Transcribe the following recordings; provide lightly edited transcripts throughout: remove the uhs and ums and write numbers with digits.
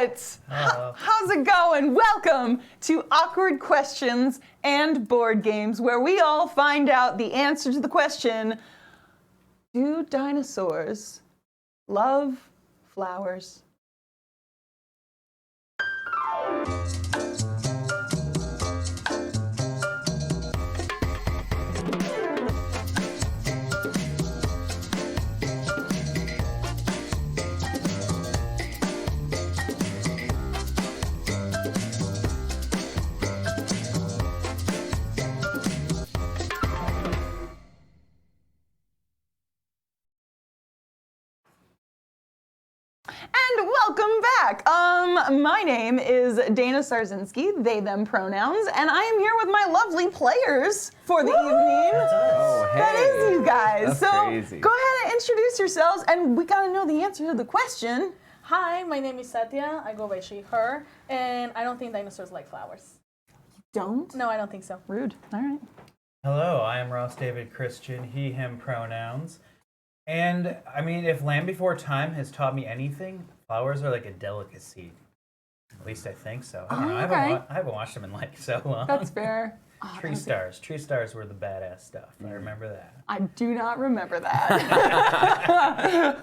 What? How's it going? Welcome to Awkward Questions and Board Games, where we all find out the answer to the question, do dinosaurs love flowers? And welcome back. My name is Dinosaurs, they, them pronouns, and I am here with my lovely players for the evening. That's us. Oh, hey. That is you guys. That's so crazy. Go ahead and introduce yourselves, and we gotta know the answer to the question. Hi, my name is Sathia. I go by she, her, and I don't think dinosaurs like flowers. Don't? No, I don't think so. Rude. All right. Hello, I am Ross David Christian, he, him pronouns. And, I mean, if Land Before Time has taught me anything, flowers are like a delicacy. At least I think so. I don't know. okay. I haven't watched them in like so long. That's fair. Tree stars. Tree stars were the badass stuff. I remember that. I do not remember that.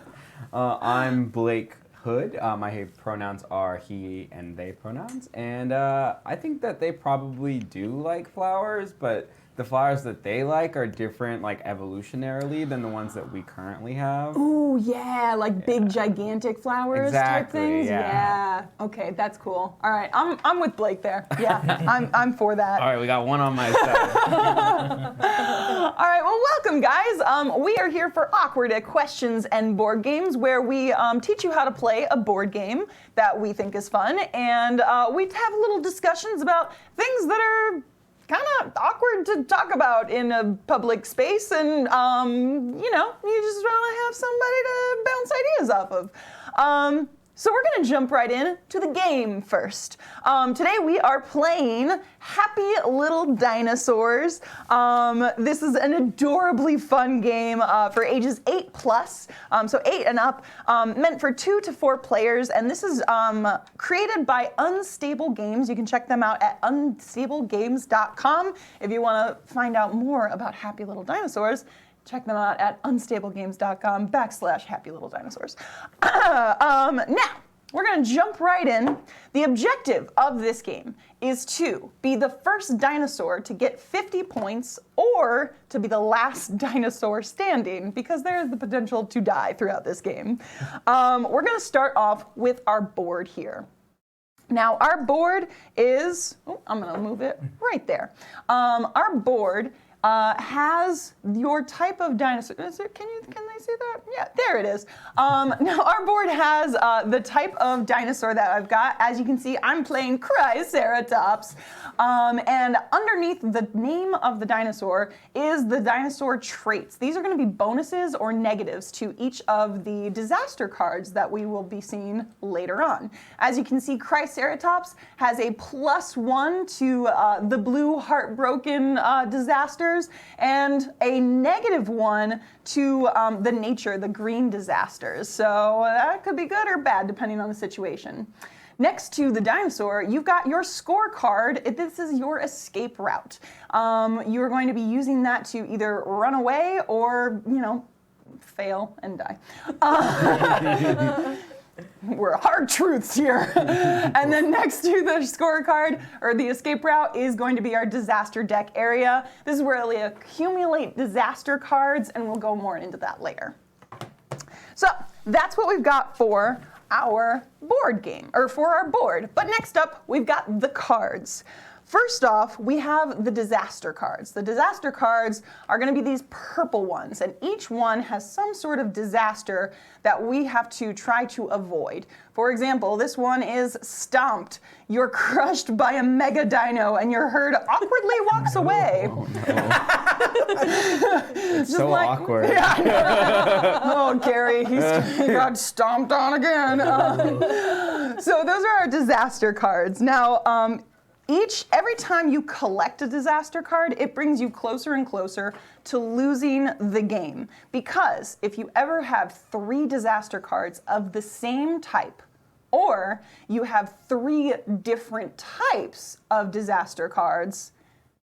I'm Blake Hood. My pronouns are he and they pronouns. And I think that they probably do like flowers, but the flowers that they like are different, like evolutionarily, than the ones that we currently have. Ooh, yeah, like big, gigantic flowers type Exactly, things. yeah. Okay, that's cool. All right, I'm with Blake there. Yeah, I'm for that. All right, we got one on my side. All right, well, welcome, guys. We are here for Awkward Questions and Board Games, where we teach you how to play a board game that we think is fun, and we have little discussions about things that are kind of awkward to talk about in a public space, and you know, you just want to have somebody to bounce ideas off of. So we're gonna jump right in to the game first. Today we are playing Happy Little Dinosaurs. This is an adorably fun game for ages 8+, so 8 and up, meant for 2 to 4 players, and this is created by Unstable Games. You can check them out at unstablegames.com if you want to find out more about Happy Little Dinosaurs. Check them out at unstablegames.com/Happy Little Dinosaurs. Now, we're going to jump right in. The objective of this game is to be the first dinosaur to get 50 points or to be the last dinosaur standing, because there is the potential to die throughout this game. We're going to start off with our board here. Now, our board is, I'm going to move it right there. Our board has your type of dinosaur. Can they see that? Yeah, there it is. Now our board has the type of dinosaur that I've got. As you can see, I'm playing Triceratops. And underneath the name of the dinosaur is the dinosaur traits. These are going to be bonuses or negatives to each of the disaster cards that we will be seeing later on. As you can see, Triceratops has a +1 to the blue heartbroken disasters, and a -1 to the nature, the green disasters. So that could be good or bad depending on the situation. Next to the dinosaur, you've got your scorecard. This is your escape route. You're going to be using that to either run away or, you know, fail and die. We're hard truths here. And then next to the scorecard, or the escape route, is going to be our disaster deck area. This is where we accumulate disaster cards, and we'll go more into that later. So that's what we've got for our board game, or for our board. But next up, we've got the cards. First off, we have the disaster cards. The disaster cards are going to be these purple ones, and each one has some sort of disaster that we have to try to avoid. For example, this one is stomped. You're crushed by a mega dino, and your herd awkwardly walks away. Oh, no. It's so like, awkward. Yeah. Oh, Gary, he got stomped on again. So those are our disaster cards. Now, every time you collect a disaster card, it brings you closer and closer to losing the game. Because if you ever have 3 disaster cards of the same type, or you have 3 different types of disaster cards,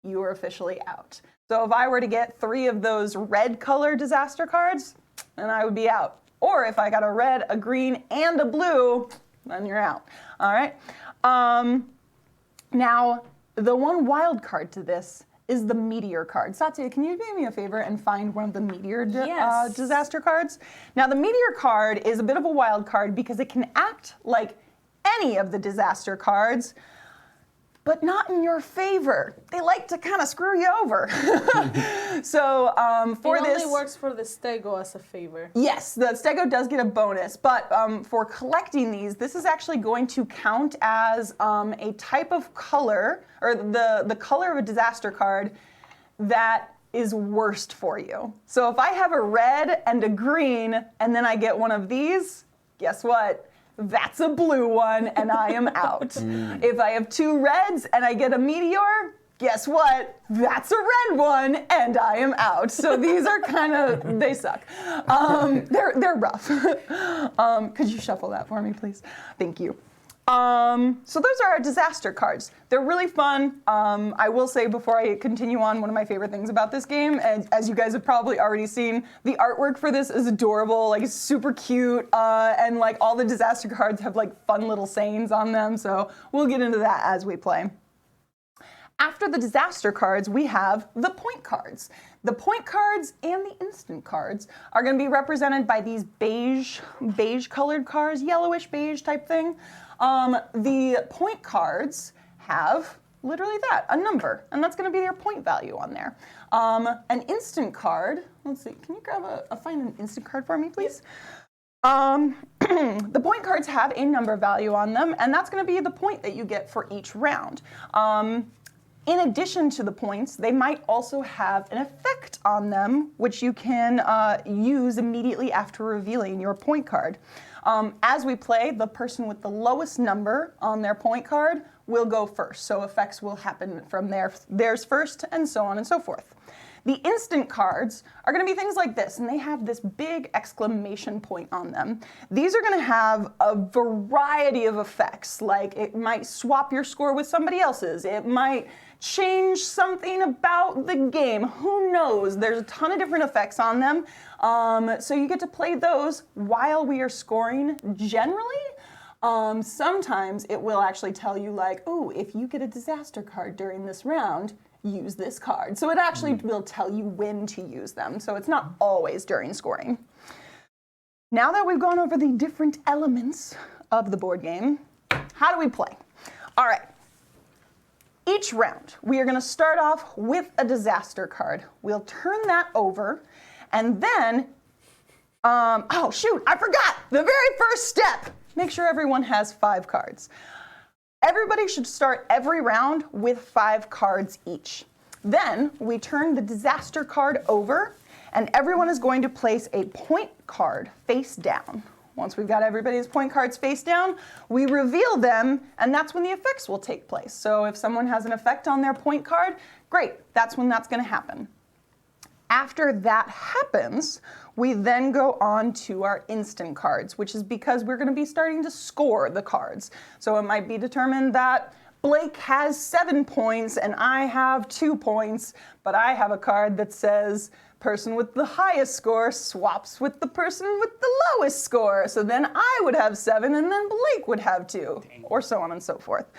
you are officially out. So if I were to get 3 of those red color disaster cards, then I would be out. Or if I got a red, a green, and a blue, then you're out. All right. Now, the one wild card to this is the meteor card. Sathia, can you do me a favor and find one of the meteor Yes. disaster cards? Now, the meteor card is a bit of a wild card because it can act like any of the disaster cards, but not in your favor. They like to kind of screw you over. So for it this, only works for the stego as a favor. yes, the stego does get a bonus, but for collecting these, this is actually going to count as a type of color, or the color of a disaster card that is worst for you. So if I have a red and a green, and then I get one of these, guess what? That's a blue one, and I am out. If I have 2 reds and I get a meteor, guess what? That's a red one, and I am out. So these are kind of, they suck. They're rough. Could you shuffle that for me, please? Thank you. So those are our disaster cards. They're really fun. I will say before I continue on, one of my favorite things about this game, and as you guys have probably already seen, the artwork for this is adorable, like it's super cute, and like all the disaster cards have like fun little sayings on them, so we'll get into that as we play. After the disaster cards, we have the point cards. The point cards and the instant cards are going to be represented by these beige colored cards, yellowish beige type thing. The point cards have literally that, a number, and that's going to be their point value on there. An instant card, let's see, can you grab find an instant card for me, please? The point cards have a number value on them, and that's going to be the point that you get for each round. In addition to the points, they might also have an effect on them, which you can use immediately after revealing your point card. As we play, the person with the lowest number on their point card will go first, so effects will happen from theirs first, and so on and so forth. The instant cards are going to be things like this, and they have this big exclamation point on them. These are going to have a variety of effects, like it might swap your score with somebody else's, it might change something about the game, who knows? There's a ton of different effects on them, so you get to play those while we are scoring generally. Sometimes it will actually tell you like, oh, if you get a disaster card during this round, use this card. So it actually will tell you when to use them. So it's not always during scoring. Now that we've gone over the different elements of the board game, how do we play? All right. Each round, we are going to start off with a disaster card. We'll turn that over, and then, oh shoot, I forgot the very first step. Make sure everyone has 5 cards. Everybody should start every round with 5 cards each. Then we turn the disaster card over, and everyone is going to place a point card face down. Once we've got everybody's point cards face down, we reveal them, and that's when the effects will take place. So if someone has an effect on their point card, great, that's when that's going to happen. After that happens, we then go on to our instant cards, which is because we're going to be starting to score the cards. So it might be determined that Blake has 7 points and I have 2 points, but I have a card that says person with the highest score swaps with the person with the lowest score. So then I would have 7 and then Blake would have 2, or so on and so forth.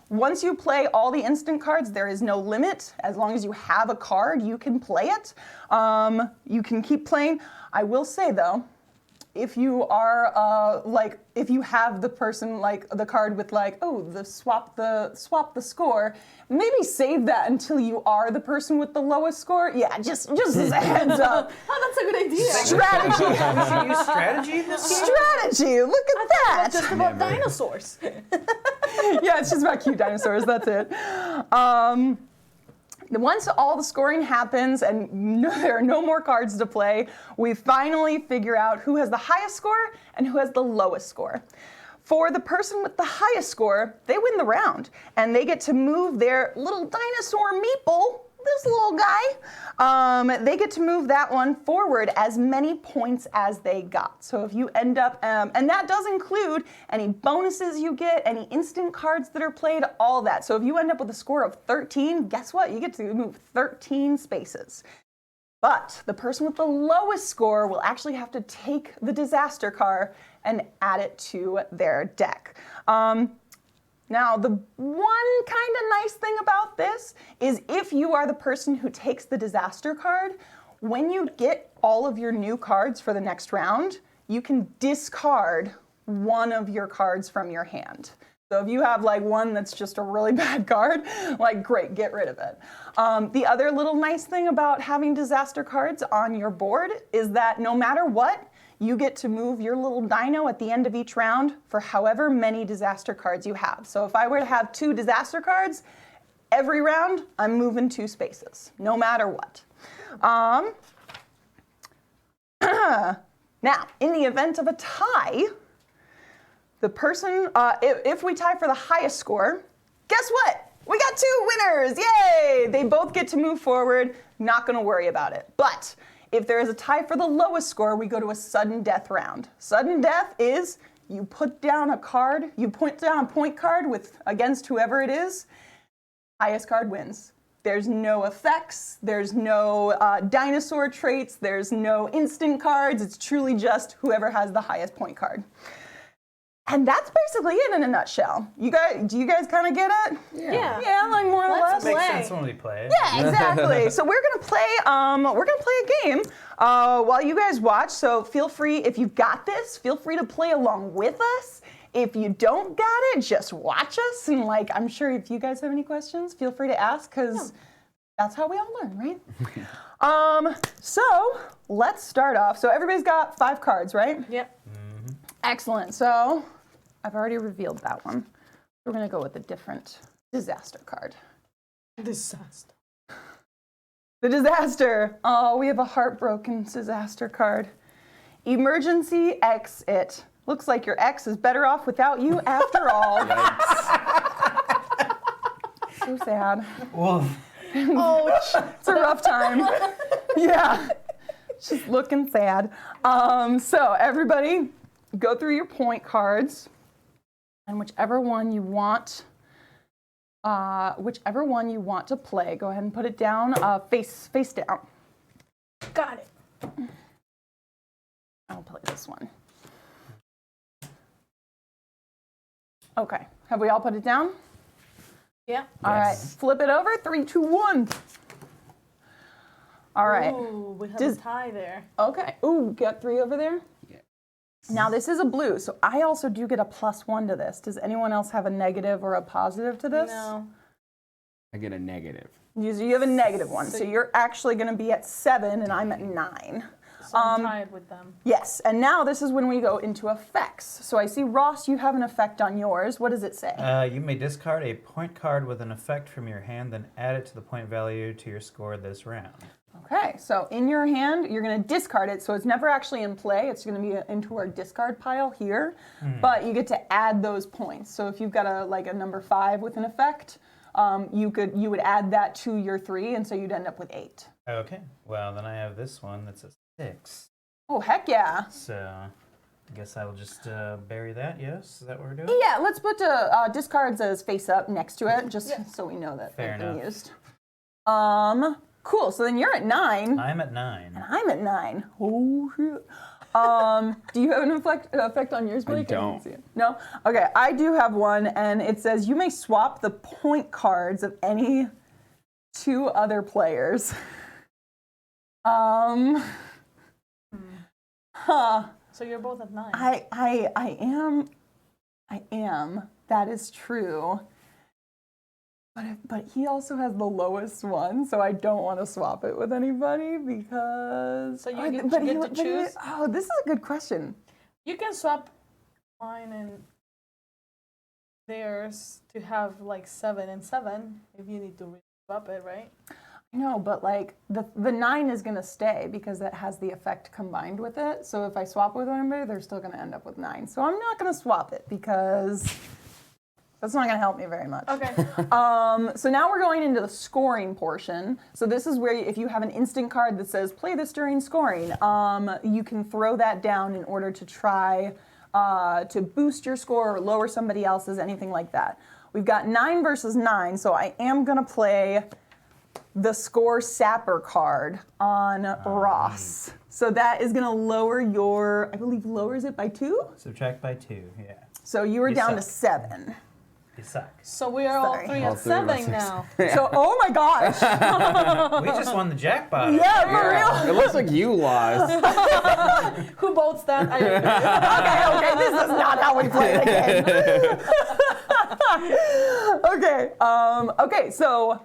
Once you play all the instant cards, there is no limit. As long as you have a card, you can play it. You can keep playing. I will say though, if you are if you have the person like the card with like, oh, the swap the score, maybe save that until you are the person with the lowest score. Yeah, just as a heads up. Oh, that's a good idea. Strategy. Should you use strategy in this game? Strategy. Look at that. It's just about Never. dinosaurs. Yeah, it's just about cute dinosaurs. That's it. Once all the scoring happens and there are no more cards to play, we finally figure out who has the highest score and who has the lowest score. For the person with the highest score, they win the round, and they get to move their little dinosaur meeple this little guy, they get to move that one forward as many points as they got. So if you end up, and that does include any bonuses you get, any instant cards that are played, all that. So if you end up with a score of 13, guess what? You get to move 13 spaces. But the person with the lowest score will actually have to take the disaster card and add it to their deck. Now, the one kind of nice thing about this is if you are the person who takes the disaster card, when you get all of your new cards for the next round, you can discard one of your cards from your hand. So if you have like one that's just a really bad card, like great, get rid of it. The other little nice thing about having disaster cards on your board is that no matter what, you get to move your little dino at the end of each round for however many disaster cards you have. So if I were to have 2 disaster cards, every round I'm moving 2 spaces, no matter what. Now, in the event of a tie, the person, if we tie for the highest score, guess what? We got 2 winners, yay! They both get to move forward, not gonna worry about it. But if there is a tie for the lowest score, we go to a sudden death round. Sudden death is you put down a card, you point down a point card against whoever it is, highest card wins. There's no effects, there's no dinosaur traits, there's no instant cards, it's truly just whoever has the highest point card. And that's basically it in a nutshell. Do you guys kind of get it? Yeah. Yeah, like more or less. Makes sense when we play it. Yeah, exactly. So we're gonna play a game while you guys watch. So feel free, if you've got this, feel free to play along with us. If you don't got it, just watch us. And like, I'm sure if you guys have any questions, feel free to ask because that's how we all learn, right? So let's start off. So everybody's got 5 cards, right? Yep. Excellent. So I've already revealed that one. We're gonna go with a different disaster card. Disaster. The disaster. Oh, we have a heartbroken disaster card. Emergency exit. Looks like your ex is better off without you after all. So sad. Well, It's a rough time. Yeah. Just looking sad. So everybody, go through your point cards, and whichever one you want to play, go ahead and put it down, face down. Got it. I'll play this one. Okay, have we all put it down? Yeah. All right, flip it over, 3, 2, 1. All right. Ooh, we have a tie there. Okay, ooh, got 3 over there? Now this is a blue, so I also do get a +1 to this. Does anyone else have a negative or a positive to this? No. I get a negative. You have a negative one, so you're actually going to be at 7 and I'm at 9. So I'm tied with them. Yes, and now this is when we go into effects. So I see, Ross, you have an effect on yours. What does it say? you may discard a point card with an effect from your hand, then add it to the point value to your score this round. Okay, so in your hand, you're going to discard it, so it's never actually in play. It's going to be into our discard pile here, but you get to add those points. So if you've got a number 5 with an effect, you would add that to your 3, and so you'd end up with 8. Okay, well then I have this one that's a 6. Oh, heck yeah. So I guess I will just bury that, yes? Is that what we're doing? Yeah, let's put discards as face up next to it, just so we know that Fair they've been enough. used. Cool, so then you're at 9. I'm at 9. And I'm at 9. Oh, shit. Do you have an effect on yours, Blake? I don't. Can't see it. No? Okay, I do have one, and it says you may swap the point cards of any 2 other players. Huh. So you're both at 9. I am. That is true. But he also has the lowest one, so I don't want to swap it with anybody because. So you get to choose? Oh, this is a good question. You can swap mine and theirs to have like 7 and 7 if you need to swap it, right? No, but like the 9 is gonna stay because it has the effect combined with it. So if I swap with anybody, they're still gonna end up with 9. So I'm not gonna swap it because That's not gonna help me very much. Okay. So now we're going into the scoring portion. So this is where if you have an instant card that says play this during scoring, you can throw that down in order to try to boost your score or lower somebody else's, anything like that. We've got 9 versus 9, so I am gonna play the Score Sapper card on Ross. So that is gonna lower your, I believe lowers it by 2? Subtract by 2, yeah. So you were You down to suck. 7. You suck. So we are all Sorry. three All at three of us 7 are now. So, oh my gosh. We just won the jackpot. Yeah, for real. It looks like you lost. Who votes that? I Okay, this is not how we play the game. Okay, so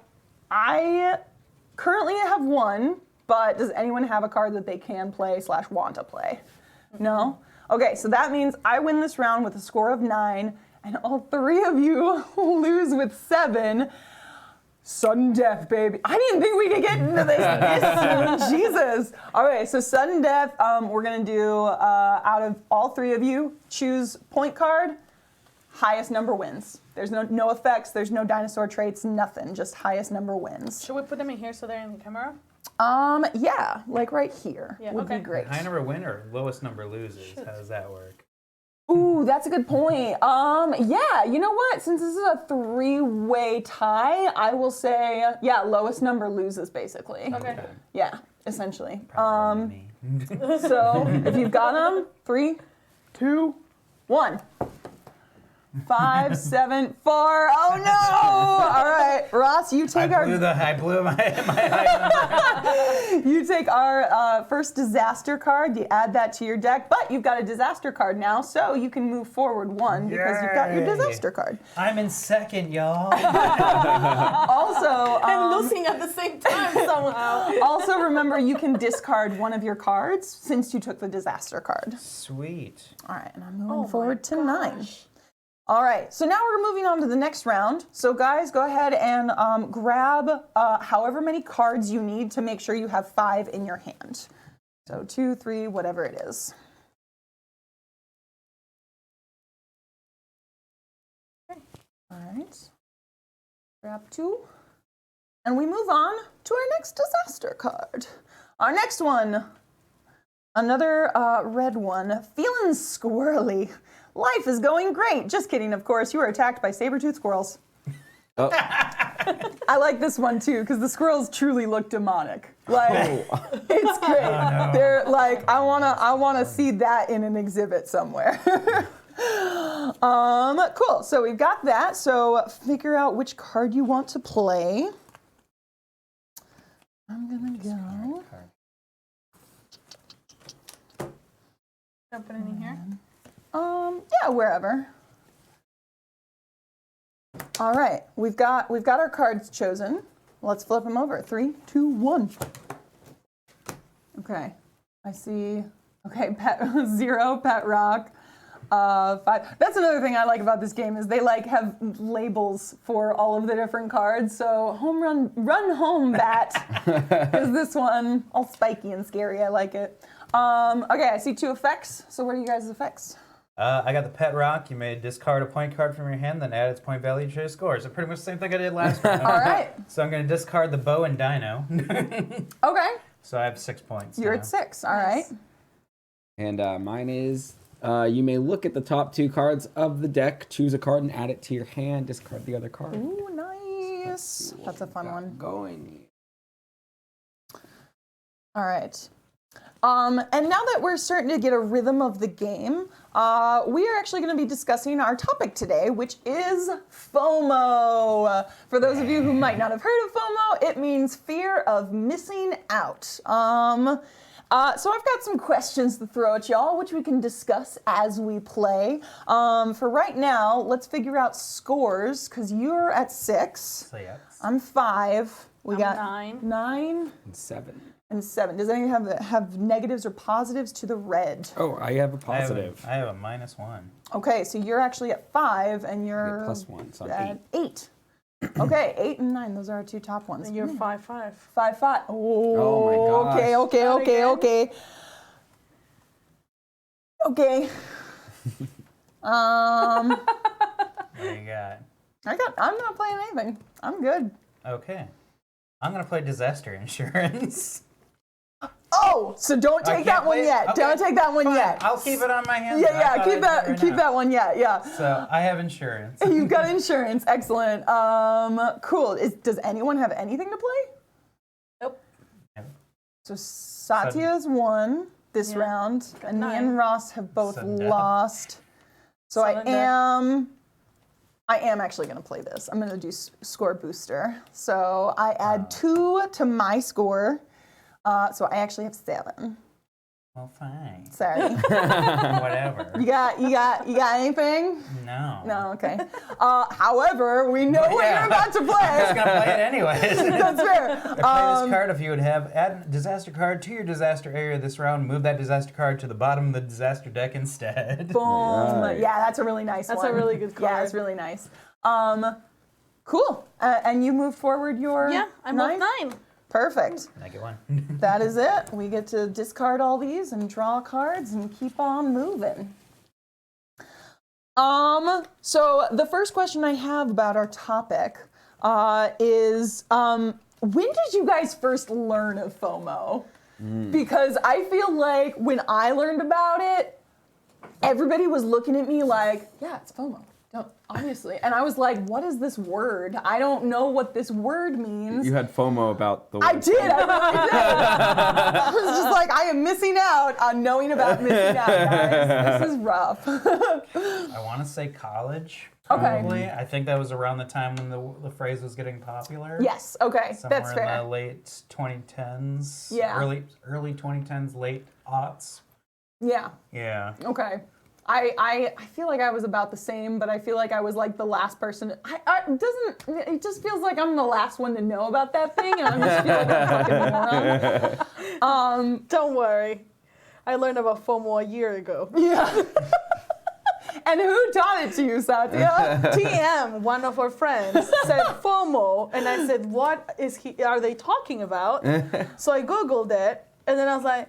I currently have 1, but does anyone have a card that they can play / want to play? No? Okay, so that means I win this round with a score of 9, and all 3 of you lose with 7. Sudden death, baby. I didn't think we could get into this soon. Jesus. All right, so sudden death, we're going to do, out of all 3 of you, choose point card, highest number wins. There's no effects, there's no dinosaur traits, nothing, just highest number wins. Should we put them in here so they're in the camera? Yeah, like right here Yeah, would be okay. great. High number win or lowest number loses? How does that work? Ooh, that's a good point. Yeah, you know what? Since this is a 3-way tie, I will say, yeah, lowest number loses basically. Okay. Yeah, essentially. Probably me. So if you've got them, 3, 2, 1. 5, 7, 4. Oh no! All right, Ross, you take I blew my high number. you take our first disaster card. You add that to your deck, but you've got a disaster card now, so you can move forward 1 because you've got your Yay. disaster card. I'm in second, y'all. Also, And losing at the same time somehow. also remember you can discard one of your cards since you took the disaster card. Sweet. All right, and I'm moving Oh my forward to 9. gosh. All right, so now we're moving on to the next round. So guys, go ahead and grab however many cards you need to make sure you have 5 in your hand. So 2, 3, whatever it is. All right, grab 2. And we move on to our next disaster card. Our next one, another red one, feeling squirrely. Life is going great. Just kidding, of course. You are attacked by saber-toothed squirrels. Oh. I like this one too, because the squirrels truly look demonic. Like, Oh. it's great. no. They're like, I wanna see that in an exhibit somewhere. Cool. So we've got that. So figure out which card you want to play. I'm gonna go. Can I put it in here? Yeah, wherever. All right, we've got our cards chosen. Let's flip them over. 3, 2, 1. Okay, I see. Okay, pet 0, pet rock. 5. That's another thing I like about this game is they like have labels for all of the different cards. So home run home bat is this one, all spiky and scary. I like it. Okay, I see 2 effects. So what are you guys' effects? I got the pet rock. You may discard a point card from your hand, then add its point value to your score. So pretty much the same thing I did last round. All right. So I'm going to discard the bow and dino. Okay, So I have 6 points. you're now. at 6. All right. And mine is, you may look at the top 2 cards of the deck, choose a card and add it to your hand, discard the other card. Ooh, nice. That's a fun one. Going. All right. And now that we're starting to get a rhythm of the game, we are actually going to be discussing our topic today, which is FOMO. For those of you who might not have heard of FOMO, it means fear of missing out. So I've got some questions to throw at y'all, which we can discuss as we play. For right now, let's figure out scores, because you're at 6. So yeah. I'm 5. We I'm got 9. 9. And 7. And 7. Does anyone have negatives or positives to the red? Oh, I have a positive. I have a -1. Okay, so you're actually at 5, and you're +1, so I'm at 8. Okay, 8 and 9. Those are our 2 top ones. And you're 5-5. 5, 5. Oh my gosh. Okay. Not again. Okay. There you got? I'm not playing anything. I'm good. Okay. I'm going to play Disaster Insurance. Oh, so don't I take can't that one play it? yet. Okay, Don't take that one fine. yet. I'll keep it on my hand. Yeah, keep that one yet. Yeah. So I have insurance. You've got insurance. Excellent. Cool. Does anyone have anything to play? Nope. So Satya's won this Yeah. round, Got and me 9. and Ross have both Sudden death. lost. So Sudden I am actually going to play this. I'm going to do score booster. So I add 2 to my score. So I actually have 7. Well, fine. Sorry. Whatever. You got anything? No. No, okay. However, we know what Yeah. you're about to I'm play. just going to play it anyways. That's fair. Play this card if you would have. Add a disaster card to your disaster area this round. Move that disaster card to the bottom of the disaster deck instead. Boom. Right. Yeah, that's a really nice one. That's a really good Yeah, card. it's really nice. Cool. And you move forward your Yeah, I'm 9? both 9. Perfect. I get one. That is it. We get to discard all these and draw cards and keep on moving. So the first question I have about our topic is when did you guys first learn of FOMO? Because I feel like when I learned about it, everybody was looking at me like, yeah, it's FOMO. Obviously. And I was like, what is this word? I don't know what this word means. You had FOMO about the word. I did. I really did. I was just like, I am missing out on knowing about missing out, guys. This is rough. I want to say college. Okay. Probably. I think that was around the time when the phrase was getting popular. Yes. Okay. Somewhere That's in fair. the late 2010s. Yeah. Early 2010s, late aughts. Yeah. Yeah. Okay. I feel like I was about the same, but I feel like I was like the last person. It just feels like I'm the last one to know about that thing, and I just feel like I'm a fucking moron. Don't worry. I learned about FOMO a year ago. Yeah. And who taught it to you, Sathia? TM, one of our friends, said FOMO, and I said, "What are they talking about?" So I Googled it, and then I was like,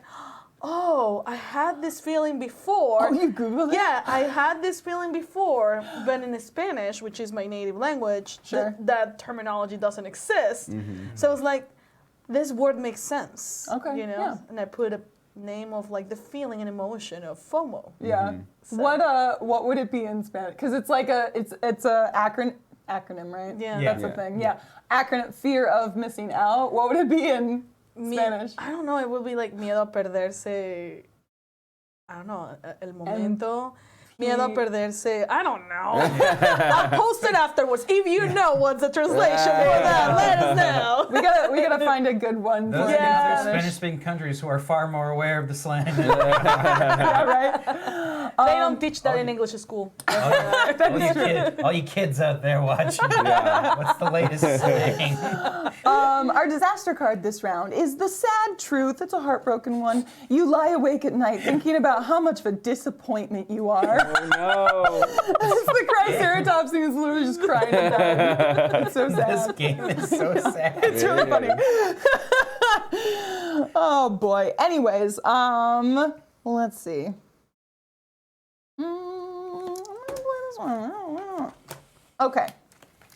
"Oh, I had this feeling before." Oh, you Googled it? Yeah, I had this feeling before, but in Spanish, which is my native language, Sure. that terminology doesn't exist. So I was like, this word makes sense. Okay, You know? yeah. And I put a name of like the feeling and emotion of FOMO. Yeah. So- What would it be in Spanish? Because it's like it's a acronym, right? Yeah. That's the thing. Yeah. Acronym, fear of missing out. What would it be in Spanish? I don't know, it would be like miedo a perderse, I don't know, el momento. Miedo a perderse, I don't know. I'll post it afterwards. If you know what's the translation for that, let us know. We gotta find a good one. Those for are it in the other Spanish. Spanish-speaking countries who are far more aware of the slang. Yeah, right. They don't teach that in English school. all you kids out there watching, what's the latest slang? Our disaster card this round is the sad truth. It's a heartbroken one. You lie awake at night thinking about how much of a disappointment you are. Oh no. It's the Triceratops thing is literally just crying and dying. It's so This sad. game is so sad. It's really funny. Oh boy. Anyways, let's see. I'm gonna play this one. I don't know. Okay.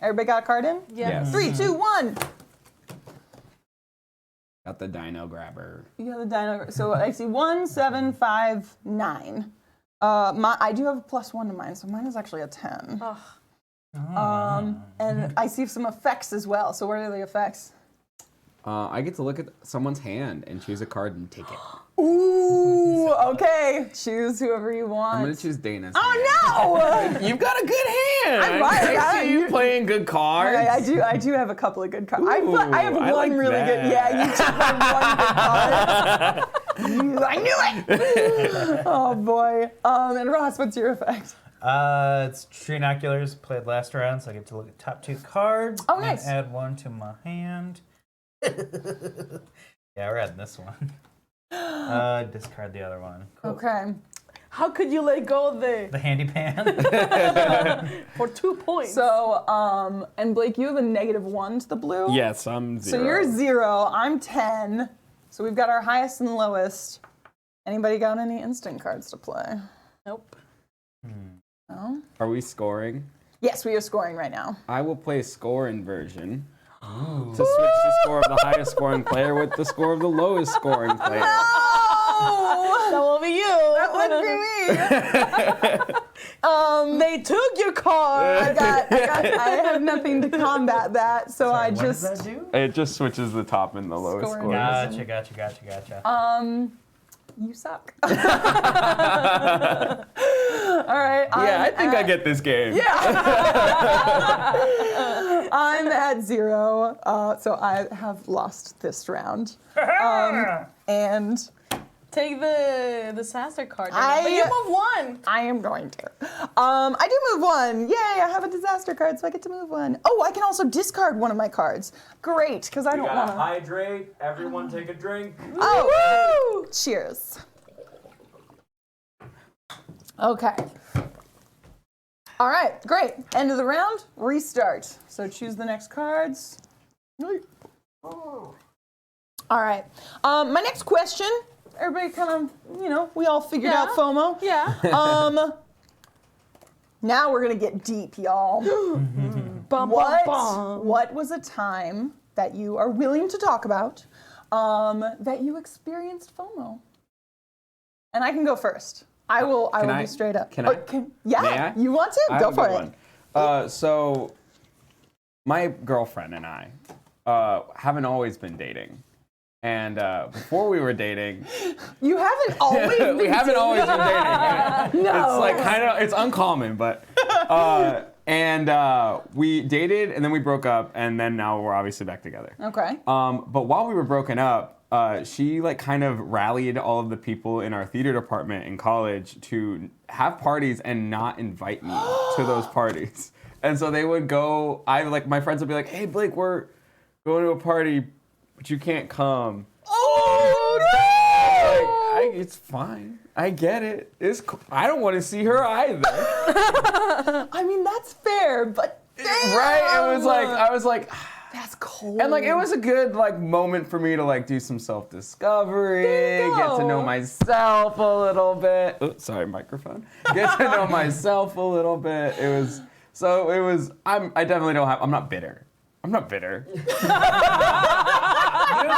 Everybody got a card in? Yes. 3, 2, 1. Got the dino grabber. You got the dino. So I see 1, 7, 5, 9. I do have a +1 to mine, so mine is actually a 10. And I see some effects as well. So what are the effects? I get to look at someone's hand and choose a card and take it. Ooh, okay. Choose whoever you want. I'm gonna choose Dana's. Oh no! You've got a good hand. I'm right. I see you playing good cards. I do have a couple of good cards. I have I one like really that. good. Yeah, you took my one good card. I knew it. Oh boy. And Ross, what's your effect? It's Trinoculars, played last round, so I get to look at top 2 cards. Oh, nice. And add 1 to my hand. Yeah, we're adding this one. Discard the other one. Cool. Okay. How could you let go of The handy pan. for 2 points? So, and Blake, you have a -1 to the blue. Yes, I'm 0. So you're 0. I'm 10. So we've got our highest and lowest. Anybody got any instant cards to play? Nope. No. Are we scoring? Yes, we are scoring right now. I will play score inversion to switch the score of the highest scoring player with the score of the lowest scoring player. That will be you. That would be me. They took your card. I have nothing to combat that, so I What just. does that do? It just switches the top and the lowest Score score. Gotcha. You suck. All right. Yeah, I think I get this game. I'm at 0, so I have lost this round. And Take the disaster card. I- But you move one. I am going to. I do move 1. Yay, I have a disaster card, so I get to move 1. Oh, I can also discard one of my cards. Great, because I don't want to. hydrate. Everyone take a drink. Oh, woo! Cheers. Okay. All right, great. End of the round, restart. So choose the next cards. All right. My next question, everybody kind of, we all figured out FOMO. Yeah. Now we're going to get deep, y'all. What was a time that you are willing to talk about that you experienced FOMO? And I can go first. I will I? be straight up. Can I? Yeah, May I? you want to? I Go have a for good it. one. So, my girlfriend and I haven't always been dating. And before we were dating, You haven't always been we haven't dating. always been dating. No. It's like it's uncommon, but we dated and then we broke up and then now we're obviously back together. Okay. But while we were broken up, she kind of rallied all of the people in our theater department in college to have parties and not invite me to those parties. And so they would go. My friends would be like, "Hey Blake, we're going to a party, but you can't come." Oh no! It's fine. I get it. It's cool. I don't want to see her either. I mean, that's fair, but damn. Right? It was I was like. That's cold. And it was a good moment for me to do some self-discovery, There you get to go. know myself a little bit. Oops, sorry, microphone. Get to know myself a little bit. I definitely don't have. I'm not bitter. I'm not bitter. You don't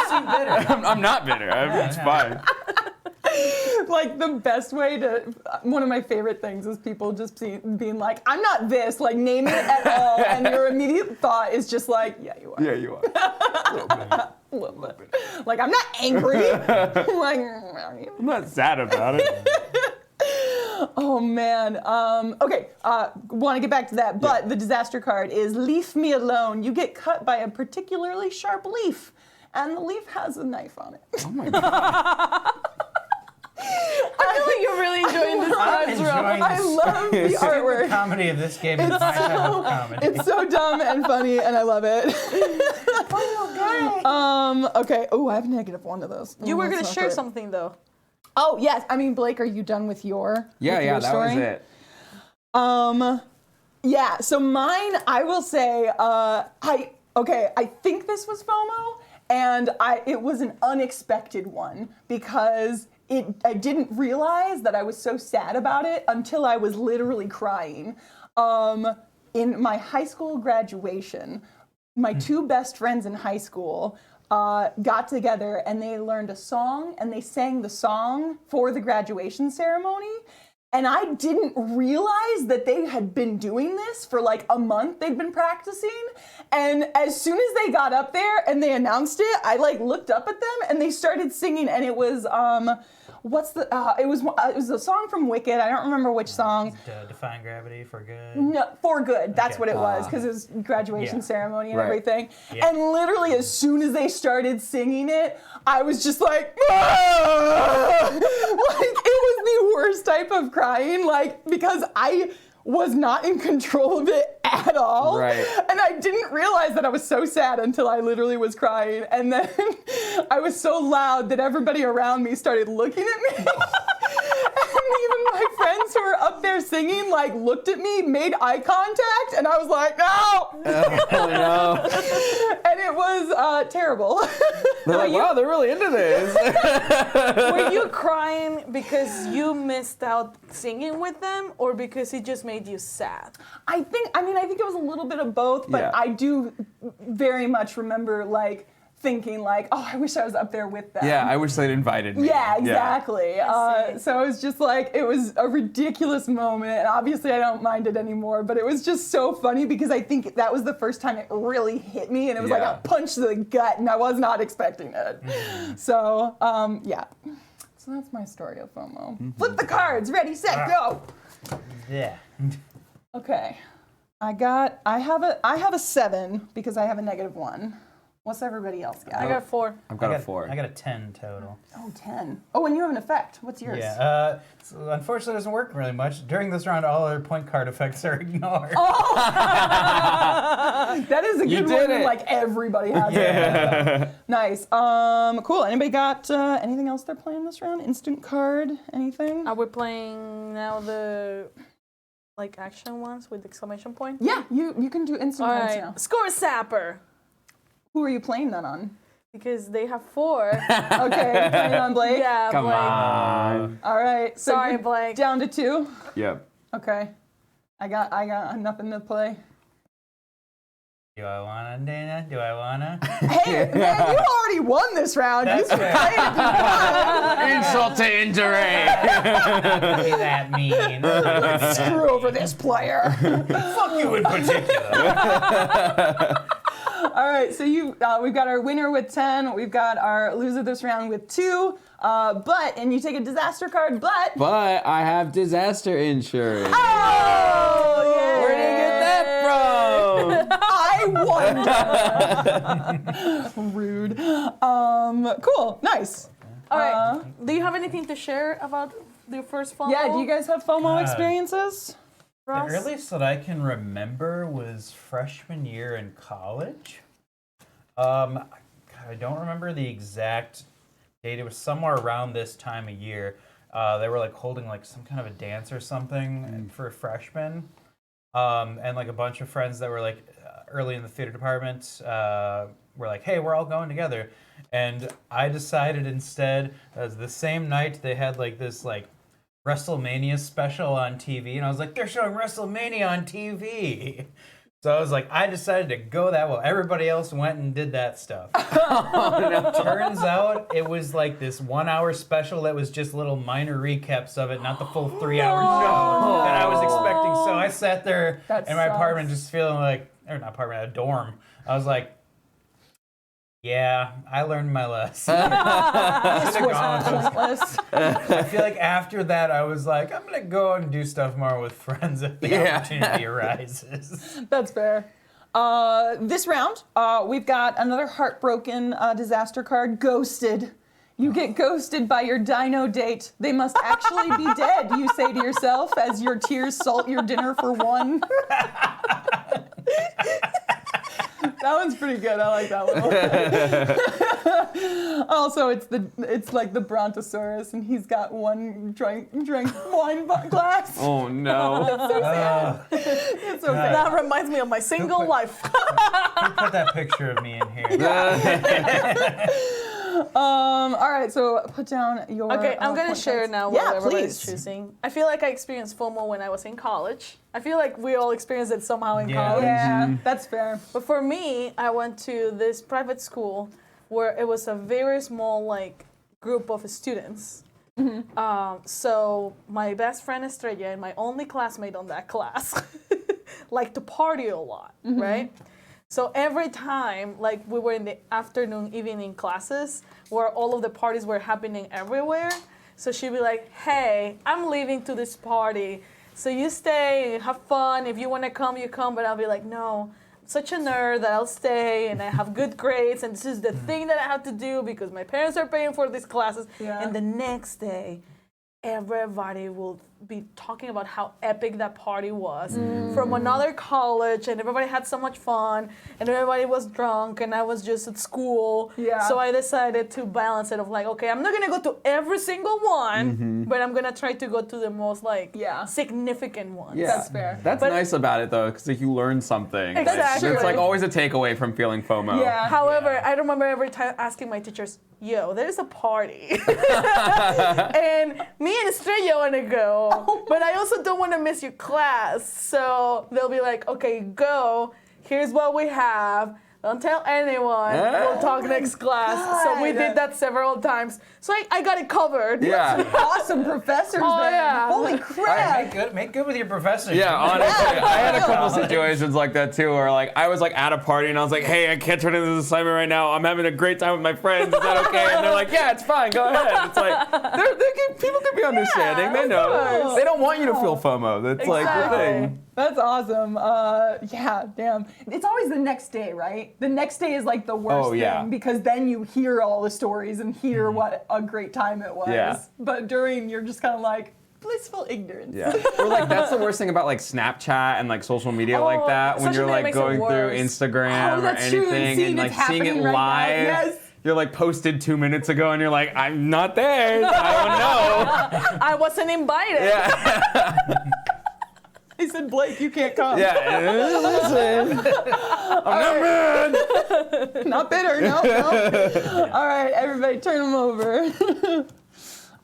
seem bitter. I'm not bitter. It's fine. The best way to, one of my favorite things is people just being like, I'm not this, naming it at all, and your immediate thought is just yeah, you are. Yeah, you are. A little bit. I'm not angry. I'm not sad about it. Oh man. Okay. Want to get back to that, but the disaster card is "Leave me alone." You get cut by a particularly sharp leaf, and the leaf has a knife on it. Oh my god. I feel like you're really enjoying this I'm card, enjoying I love the The artwork. comedy of this game is my type of comedy. It's so dumb and funny, and I love it. Okay. Oh, I have -1 of those. You were That's going to not share great. something, though. Oh yes. I mean, Blake, are you done with your? Yeah, with your that story? was it. Yeah. So mine, I will say, I think this was FOMO, and it was an unexpected one because I didn't realize that I was so sad about it until I was literally crying. In my high school graduation, my two best friends in high school got together and they learned a song and they sang the song for the graduation ceremony. And I didn't realize that they had been doing this for a month. They'd been practicing. And as soon as they got up there and they announced it, I looked up at them and they started singing. And it was, it was a song from Wicked. I don't remember which song. Defying Gravity for Good. No, for good. That's Okay. what it was, because it was graduation ceremony and Right. everything. Yeah. And literally, as soon as they started singing it, I was just like, ah! It was the worst type of crying, because I was not in control of it at all. Right. And I didn't realize that I was so sad until I literally was crying. And then I was so loud that everybody around me started looking at me. And even my friends friends who were up there singing like looked at me, made eye contact, and I was like, no! Oh no. And it was terrible. They're like, wow, they're really into this. Were you crying because you missed out singing with them, or because it just made you sad? I think it was a little bit of both, but Yeah. I do very much remember like thinking like, oh, I wish I was up there with them. Yeah, I wish they'd invited me. Yeah, exactly. I see. So it was just like, it was a ridiculous moment. And obviously I don't mind it anymore, but it was just so funny because I think that was the first time it really hit me, and it was like Yeah. a punch to the gut, and I was not expecting it. So, yeah. So that's my story of FOMO. Flip the cards, ready, set, go. Yeah. Okay. I have a 7 because I have a -1. What's everybody else got? I got 4. I've got a 4. I got a 10 total. Oh, 10. Oh, and you have an effect. What's yours? Yeah. So unfortunately, it doesn't work really much. During this round, all other point card effects are ignored. That is a You good did one. it. Like everybody has it. Nice. Cool. Anybody got anything else they're playing this round? Instant card? Anything? Are we playing now the like action ones with exclamation point? Yeah, you can do instant All cards right. now. Score Sapper. Who are you playing that on? Because they have 4. Okay, playing on Blake. Yeah, Come Blake. on. All right. So Sorry, you're Blake. Down to 2. Yep. Okay. I got nothing to play. Do I wanna, Dana? Do I wanna? Hey, man, you already won this round. That's You fair. played if you won. Insult to injury. Be that mean. Screw over this player. Fuck you in particular. All right, so we've got our winner with 10. We've got our loser this round with 2. And you take a disaster card, but. But I have disaster insurance. Oh, yeah. Where did you get that from? I wonder. Rude. Cool. Nice. All right. Do you have anything to share about your first FOMO? Yeah. Do you guys have FOMO experiences? Ross? The earliest that I can remember was freshman year in college. I don't remember the exact date. It was somewhere around this time of year. They were like holding like some kind of a dance or something for freshmen. And like a bunch of friends that were like early in the theater department were like, hey, we're all going together. And I decided instead, as the same night they had like this like WrestleMania special on TV, and I was like, they're showing WrestleMania on TV. So I was like, I decided to go that way. Everybody else went and did that stuff. Turns out it was like this 1-hour special that was just little minor recaps of it, not the full 3-hour show that I was expecting. So I sat there That in my sucks. apartment just feeling like, or not apartment, a dorm. I was like, yeah, I learned my lesson. This was pointless. I feel like after that, I was like, I'm going to go and do stuff more with friends if the opportunity arises. That's fair. This round, we've got another heartbroken disaster card, Ghosted. You get ghosted by your dino date. They must actually be dead, you say to yourself as your tears salt your dinner for one. That one's pretty good. I like that one. Also, it's like the Brontosaurus, and he's got one drank wine glass. Oh no. It's so sad. That reminds me of my single life. Who put that picture of me in here? All right, so put down your. Okay, I'm gonna point share cards. now what Yeah, everybody's please. choosing. I feel like I experienced FOMO when I was in college. I feel like we all experienced it somehow in Yeah. college. Yeah, that's fair. But for me, I went to this private school where it was a very small like group of students. So my best friend Estrella and my only classmate on that class liked to party a lot, right? So every time, like we were in the afternoon, evening classes, where all of the parties were happening everywhere. So she'd be like, hey, I'm leaving to this party. So you stay and have fun. If you want to come, you come. But I'll be like, no, I'm such a nerd that I'll stay and I have good grades. And this is the thing that I have to do because my parents are paying for these classes. Yeah. And the next day, everybody will be talking about how epic that party was from another college, and everybody had so much fun, and everybody was drunk, and I was just at school. Yeah. So I decided to balance it of like, okay, I'm not gonna go to every single one, but I'm gonna try to go to the most like significant ones. Yeah. That's fair. That's But- nice about it though, because like, you learn something. Like, Exactly. it's like always a takeaway from feeling FOMO. Yeah. However, I remember every time asking my teachers, yo, there's a party. And me and Estrella want to go, but I also don't want to miss your class. So they'll be like, okay, go. Here's what we have. Don't tell anyone. We'll talk next class. So we did that several times. So I got it covered. Yeah. Awesome professors, Oh, man. yeah. Holy All right, crap. make good with your professors. Yeah, honestly, I had a couple Solid. situations like that too, where like I was like at a party and I was like, "Hey, I can't turn in this assignment right now. I'm having a great time with my friends. Is that okay?" And they're like, "Yeah, it's fine. Go ahead." It's like people can be understanding. They know. course. They don't want you to feel FOMO. That's like the Exactly. thing. That's awesome. Yeah, damn. It's always the next day, right? The next day is like the worst Oh, yeah. thing because then you hear all the stories and hear what a great time it was. Yeah. But during, you're just kind of like blissful ignorance. Yeah. Or like that's the worst thing about like Snapchat and like social media like that when social you're media like makes it going through worse. Instagram Oh, or that's true, and anything seeing and like it's seeing it happening right now. live. Yes. You're like posted 2 minutes ago and you're like, I'm not there. I don't know. I wasn't invited. Yeah. He said, Blake, you can't come. Yeah. Listen. I'm not mad. Not bitter, no. All right, everybody, turn them over.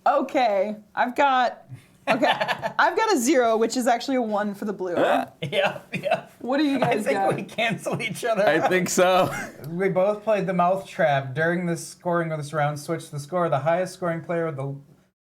Okay, I've got a 0, which is actually a 1 for the blue. Yeah. What do you I guys think got? we canceled each other I out. think so. We both played the mouth trap. During the scoring of this round, switch the score. The highest scoring player with the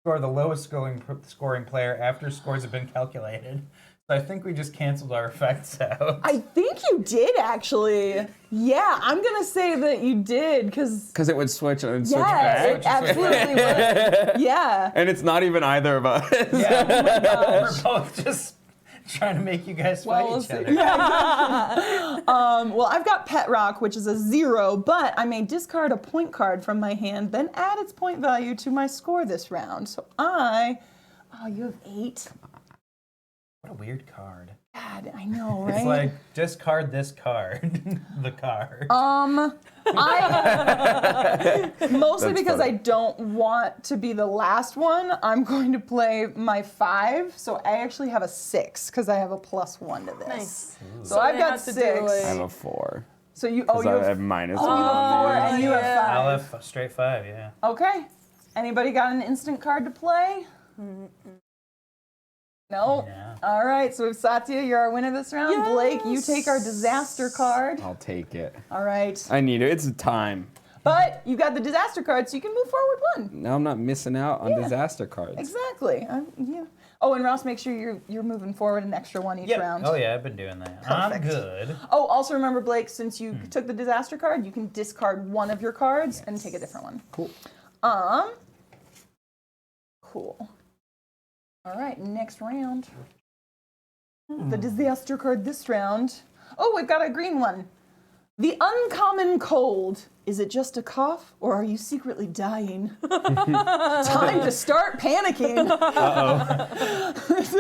score the lowest scoring player after scores have been calculated. So I think we just canceled our effects out. I think you did actually. Yeah, I'm gonna say that you did because Because it would switch and then switch yeah, back. it absolutely would. Yeah. And it's not even either of us. Yeah, we're both just trying to make you guys fight Well, each we'll other. see. Yeah, exactly. Well, I've got Pet Rock, which is a 0, but I may discard a point card from my hand, then add its point value to my score this round. So you have 8. What a weird card. God, I know, right? It's like, discard this card. The card. Mostly That's because funny. I don't want to be the last one, I'm going to play my 5. So I actually have a 6 because I have a +1 to this. Nice. So I've we got have to 6. do I a- have a 4. So you Because I have have minus you have 4 and you yeah. have 5. I'll have a straight 5, yeah. Okay. Anybody got an instant card to play? No? Yeah. All right, so Sathia, you're our winner this round. Blake, you take our disaster card. I'll take it. All right. I need it. It's time. But you got the disaster card, so you can move forward 1. Now I'm not missing out on disaster cards. Exactly. Yeah. Oh, and Ross, make sure you're moving forward an extra 1 each Yep. round. Oh, yeah, I've been doing that. I'm Perfect. good. Oh, also remember, Blake, since you took the disaster card, you can discard one of your cards and take a different one. Cool. Cool. All right, next round. The disaster card this round. Oh, we've got a green one. The uncommon cold. Is it just a cough, or are you secretly dying? Time to start panicking. No, it's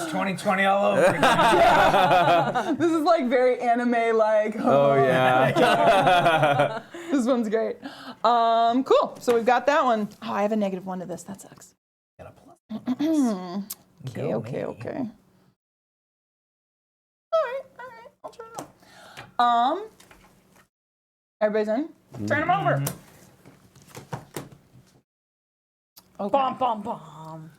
2020 all over again. This is like very anime, like. Oh, yeah. This one's great. Cool. So we've got that one. Oh, I have a -1 to this. That sucks. Got a plus. Okay. All right. I'll turn it on. Everybody's in? Turn them over. Okay. Bom, bom, bom.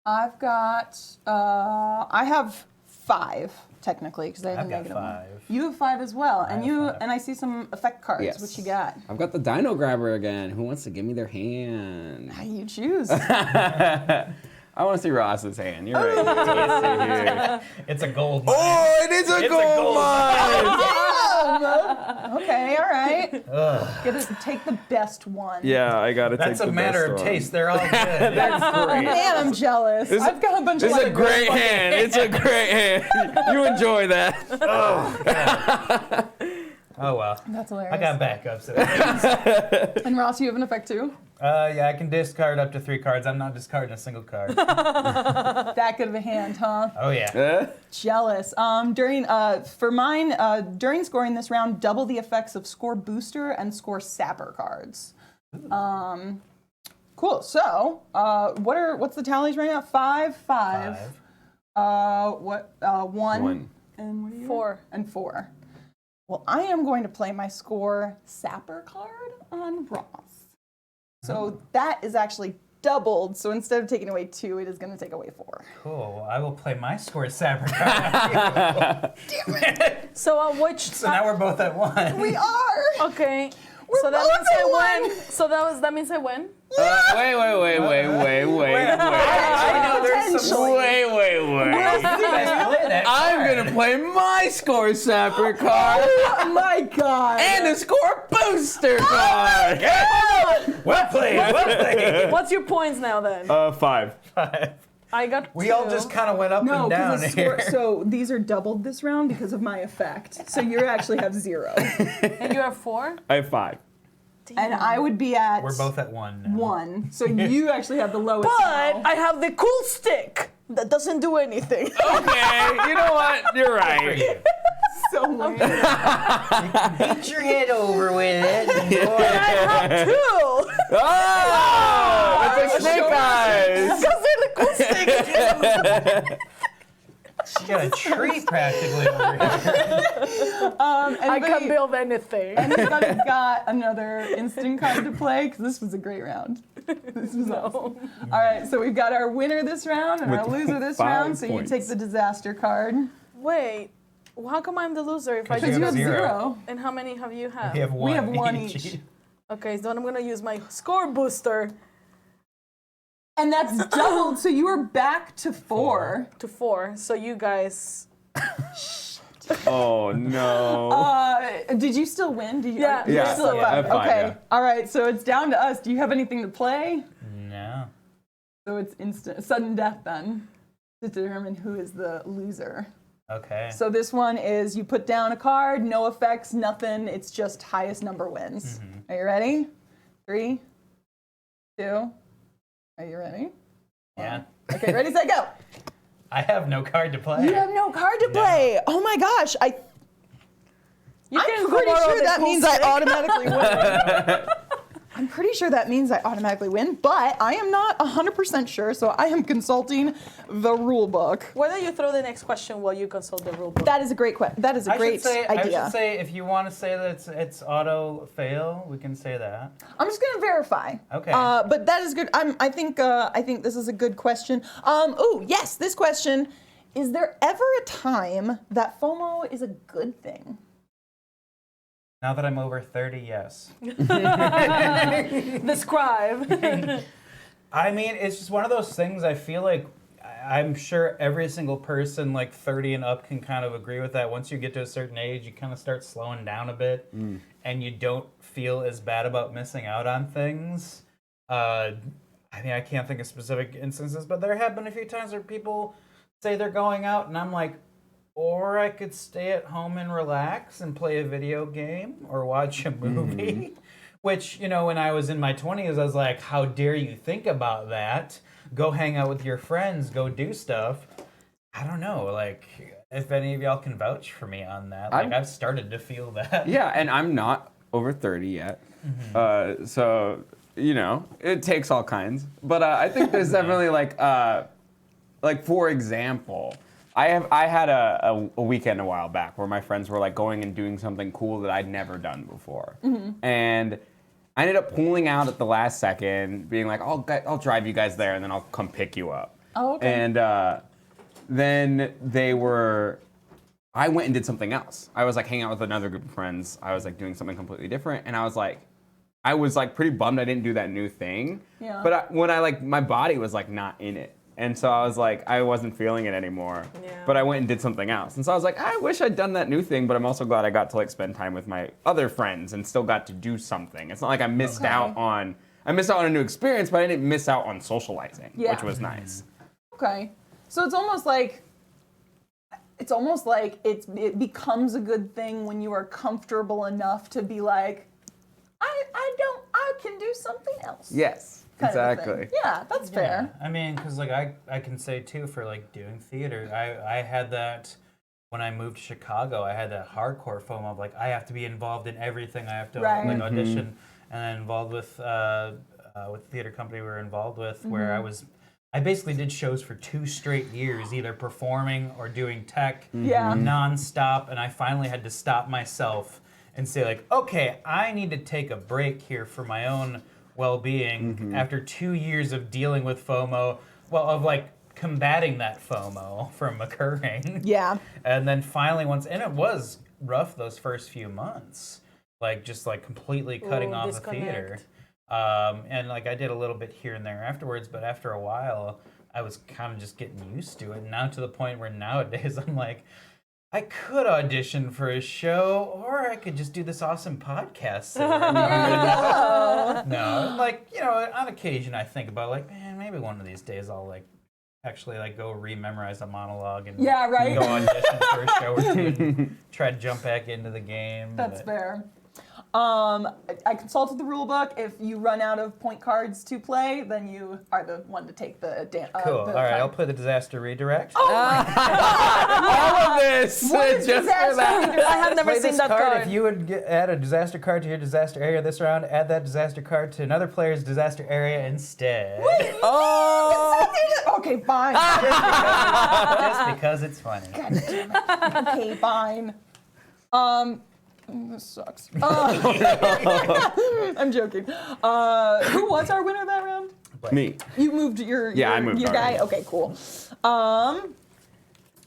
I've got, I have 5, technically, because I have I've a got -1. 5. You have 5 as well. And have 5. and I see some effect cards. Yes. What you got? I've got the Dino Grabber again. Who wants to give me their hand? How you choose? I want to see Ross's hand. You're right. Let's see here. It's a gold mine. Oh, it is a It's a gold gold mine! Okay, all right. Ugh. Take the best one. Yeah, I gotta take That's the a matter best of one. taste. They're all good. That's great. Man, I'm jealous. I've got a bunch This of is a like, great hand. It's a great hand. You enjoy that. Oh well. That's hilarious. I got backups. At least. And Ross, you have an effect too? Yeah, I can discard up to 3 cards. I'm not discarding a single card. That good of a hand, huh? Oh yeah. Jealous. During during scoring this round, double the effects of Score Booster and Score Sapper cards. Cool. So, what's the tallies right now? 5, 5. 1. One. And what are you? 4. And 4. Well, I am going to play my Score Sapper card on Ross. So that is actually doubled. So instead of taking away 2, it is going to take away 4. Cool. I will play my Score Sapper card. Damn it. So which? So now we're both at 1. We are. Okay. We're so that both means I at win. So that means I win. Wait. I know there's some. Wait. I'm gonna play my Score Sapper card Oh my God. and a Score Booster card. Well played. Well played. What's your points now then? 5. I got 2. We all just kind of went up No, and down because here. so these are doubled this round because of my effect. So you actually have 0. And you have 4. I have 5. And I would be at We're both at 1 now. 1. So you actually have the lowest. But now. I have the cool stick that doesn't do anything. Okay, you know what? You're For right. you. So lame. Beat your head over with it. I have 2. Oh, it's like Snake Eyes. Because they're the cool stick. She got a tree practically over here. I can build anything. Anybody's got another instant card to play? Because this was a great round. This was awesome. All right, so we've got our winner this round and our With loser this 5 round. So points. you take the disaster card. Wait, how come I'm the loser if I Because Because just you have 0. 0. And how many have you had? We have 1. We have 1 each. Okay, so I'm gonna use my score booster And that's doubled, so you are back to 4. to 4. So you guys, Oh no. Did you still win? Did you? Yeah. you're Yeah, still at yeah, 5. at 5, Okay. yeah. All right. So it's down to us. Do you have anything to play? No. So it's instant sudden death then to determine who is the loser. Okay. So this one is you put down a card, no effects, nothing. It's just highest number wins. Are you ready? 3, 2. Are you ready? Yeah. Okay. Ready, set, go. I have no card to play. You have no card to play. Oh my gosh. I'm pretty sure that means I automatically win. I'm pretty sure that means I automatically win, but I am not 100% sure, so I am consulting the rule book. why don't you throw the next question while you consult the rule book? That is a great that is a great I idea. should say if you want to say that it's auto fail, we can say that. I'm just gonna verify. Okay. But that is good. I think this is a good question. Oh yes, this question: is there ever a time that FOMO is a good thing? Now that I'm over 30, yes. Describe. I mean, it's just one of those things. I feel like I'm sure every single person like 30 and up can kind of agree with that. Once you get to a certain age, you kind of start slowing down a bit, and you don't feel as bad about missing out on things. I mean, I can't think of specific instances, but there have been a few times where people say they're going out, and I'm like, or I could stay at home and relax and play a video game or watch a movie. Which, you know, when I was in my 20s, I was like, how dare you think about that? Go hang out with your friends, go do stuff. I don't know, like, if any of y'all can vouch for me on that. Like, I've started to feel that. Yeah, and I'm not over 30 yet. So, you know, it takes all kinds. But I think there's definitely like for example, I had a weekend a while back where my friends were like going and doing something cool that I'd never done before. And I ended up pulling out at the last second, being like, I'll drive you guys there and then I'll come pick you up. Oh, okay. And then I went and did something else. I was like hanging out with another group of friends. I was like doing something completely different. And I was like pretty bummed I didn't do that new thing. Yeah. But when my body was like not in it. And so I was like, I wasn't feeling it anymore. Yeah. But I went and did something else. And so I was like, I wish I'd done that new thing, but I'm also glad I got to like spend time with my other friends and still got to do something. It's not like I missed out on a new experience, but I didn't miss out on socializing, Yeah. which was nice. Okay. So it's almost like it's almost like it becomes a good thing when you are comfortable enough to be like, I can do something else. Yes, kind of a thing. exactly. Yeah, that's fair. I mean, because like I can say too for like doing theater, I had that when I moved to Chicago. I had that hardcore FOMO of like I have to be involved in everything. I have to Right. like audition and then involved with the theater company we were involved with, where I basically did shows for 2 straight years, either performing or doing tech Yeah. nonstop, and I finally had to stop myself and say like, okay, I need to take a break here for my own well-being after 2 years of dealing with FOMO, of like combating that FOMO from occurring. Yeah. And then finally and it was rough those first few months, like just like completely cutting off the theater. And like I did a little bit here and there afterwards, but after a while I was kind of just getting used to it. And now to the point where nowadays I'm like, I could audition for a show, or I could just do this awesome podcast. No, like, you know, on occasion I think about like, man, maybe one of these days I'll like actually like go rememorize a monologue and Yeah, right. go audition for a show or two and try to jump back into the game. That's but- fair. I consulted the rule book. If you run out of point cards to play, then you are the one to take the Cool. All right, I'll play the disaster redirect. Oh, All of this What is just for disaster that. redirect? I have never Play seen this that card. If you would add a disaster card to your disaster area this round, add that disaster card to another player's disaster area instead. Oh, Okay, fine. Just because it's funny. God damn it. Okay, fine. This sucks. I'm joking. Who was our winner that round? me. You moved your I moved your already. guy. Okay, cool.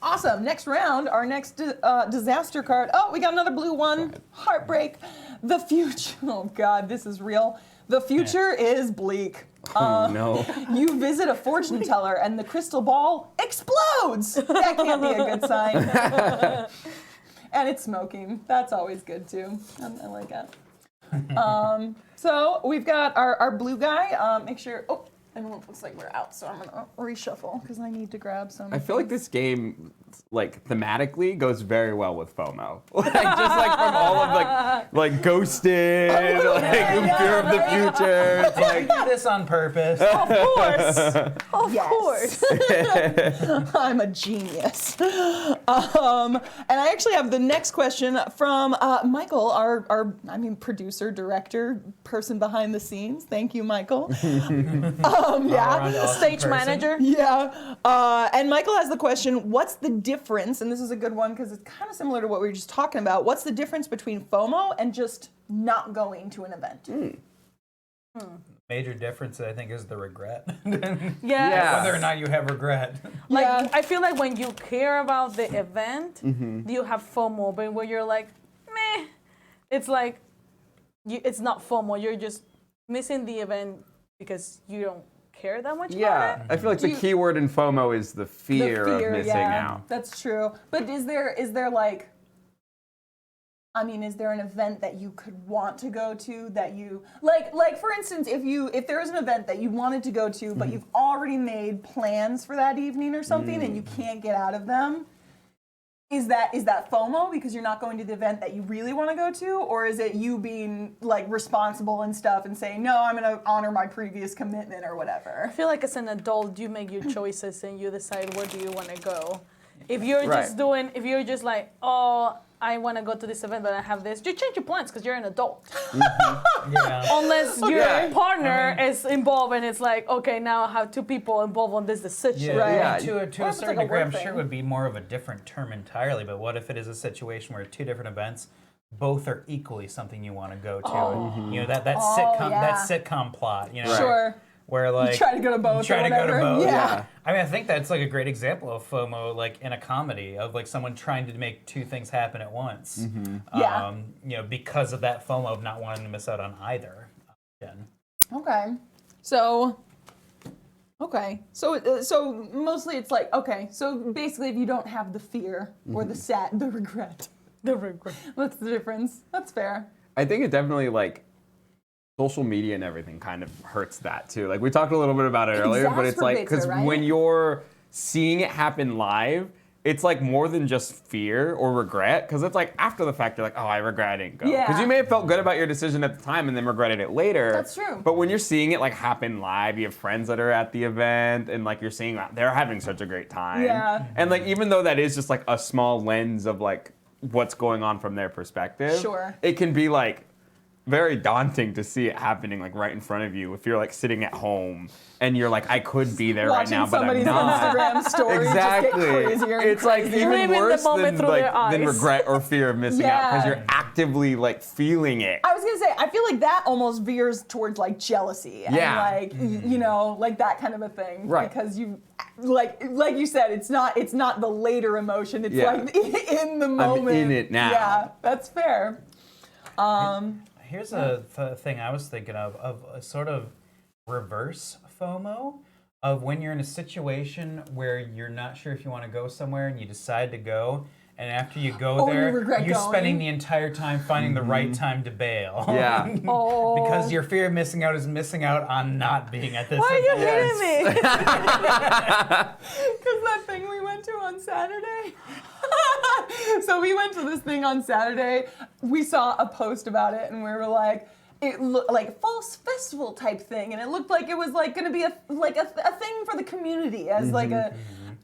Awesome. Next round, our next disaster card. Oh, we got another blue one. Heartbreak. The future. Oh God, this is real. The future is bleak. Oh no. You visit a fortune teller and the crystal ball explodes. That can't be a good sign. And it's smoking. That's always good too. I like that. So we've got our blue guy. Make sure. Oh, and it looks like we're out. So I'm gonna reshuffle because I need to grab some. I feel like this game, like thematically, goes very well with FOMO. Like just like from all of like ghosted, like fear of the future. It's I like do this on purpose. Of course. Of Yes. course. I'm a genius. And I actually have the next question from Michael, our producer, director, person behind the scenes. Thank you, Michael. All-around awesome Stage person. manager. Yeah. And Michael has the question, what's the difference, and this is a good one because it's kind of similar to what we were just talking about, what's the difference between FOMO and just not going to an event? Major difference, I think, is the regret. Yeah. Whether or not you have regret. Like, Yeah. I feel like when you care about the event, you have FOMO, but when you're like, meh, it's like, it's not FOMO. You're just missing the event because you don't care that much about yeah. it. I feel like the key word in FOMO is the fear of missing yeah, out. that's true. But is there like, is there an event that you could want to go to that you like for instance, if there is an event that you wanted to go to but you've already made plans for that evening or something and you can't get out of them, is that FOMO because you're not going to the event that you really want to go to, or is it you being like responsible and stuff and saying, no, I'm going to honor my previous commitment or I whatever? feel like as an adult, you make your choices and you decide where do you want to go. If you're Right. if you're just like, oh, I want to go to this event, but I have this, you change your plans because you're an adult. Yeah. Unless your Yeah. partner is involved and it's like, okay, now I have 2 people involved on this decision. Yeah, Right. Yeah. to Or a if it's certain like a degree, I'm work sure thing. it would be more of a different term entirely, but what if it is a situation where 2 different events, both are equally something you want to go to? You know, that sitcom yeah. that sitcom plot, you know, Sure. where like Try to go to both. try or to go to whatever. both. Yeah. I mean, I think that's like a great example of FOMO, like in a comedy, of like someone trying to make 2 things happen at once. Yeah. You know, because of that FOMO of not wanting to miss out on either option. Okay. So mostly it's like, okay, so basically if you don't have the fear or the regret, The regret. what's the difference? That's fair. I think it definitely like social media and everything kind of hurts that too. Like we talked a little bit about it earlier, but it's like Exacerbates it, because right? when you're seeing it happen live, it's like more than just fear or regret, because it's like after the fact you're like, oh, I regret I didn't go. Yeah. Because you may have felt good about your decision at the time and then regretted it later. That's true. But when you're seeing it like happen live, you have friends that are at the event and like you're seeing they're having such a great time. Yeah. And like even though that is just like a small lens of like what's going on from their perspective, Sure. it can be like very daunting to see it happening like right in front of you if you're like sitting at home and you're like, I could be there right Watching now, but I'm somebody's not. Instagram story Exactly. just get crazier and It's like crazier. even Living the worse moment than through their than eyes. regret or fear of missing out because Yeah. you're actively like feeling it. I was gonna say, I feel like that almost veers towards like jealousy and Yeah. like you know, like that kind of a thing. Right. Because you, like you said, it's not the later emotion. It's Yeah. like in the moment. in it now. Yeah, that's fair. Here's a thing I was thinking of a sort of reverse FOMO of when you're in a situation where you're not sure if you want to go somewhere and you decide to go, and after you go Oh, you there, regret you're going? spending the entire time finding the right time to bail. Yeah. Oh. Because your fear of missing out is missing out on not being at this Why are you event. hitting me? Because that thing we went to on Saturday. So we went to this thing on Saturday. We saw a post about it, and we were like, it looked like a false festival type thing, and it looked like it was like going to be a thing for the community as like a.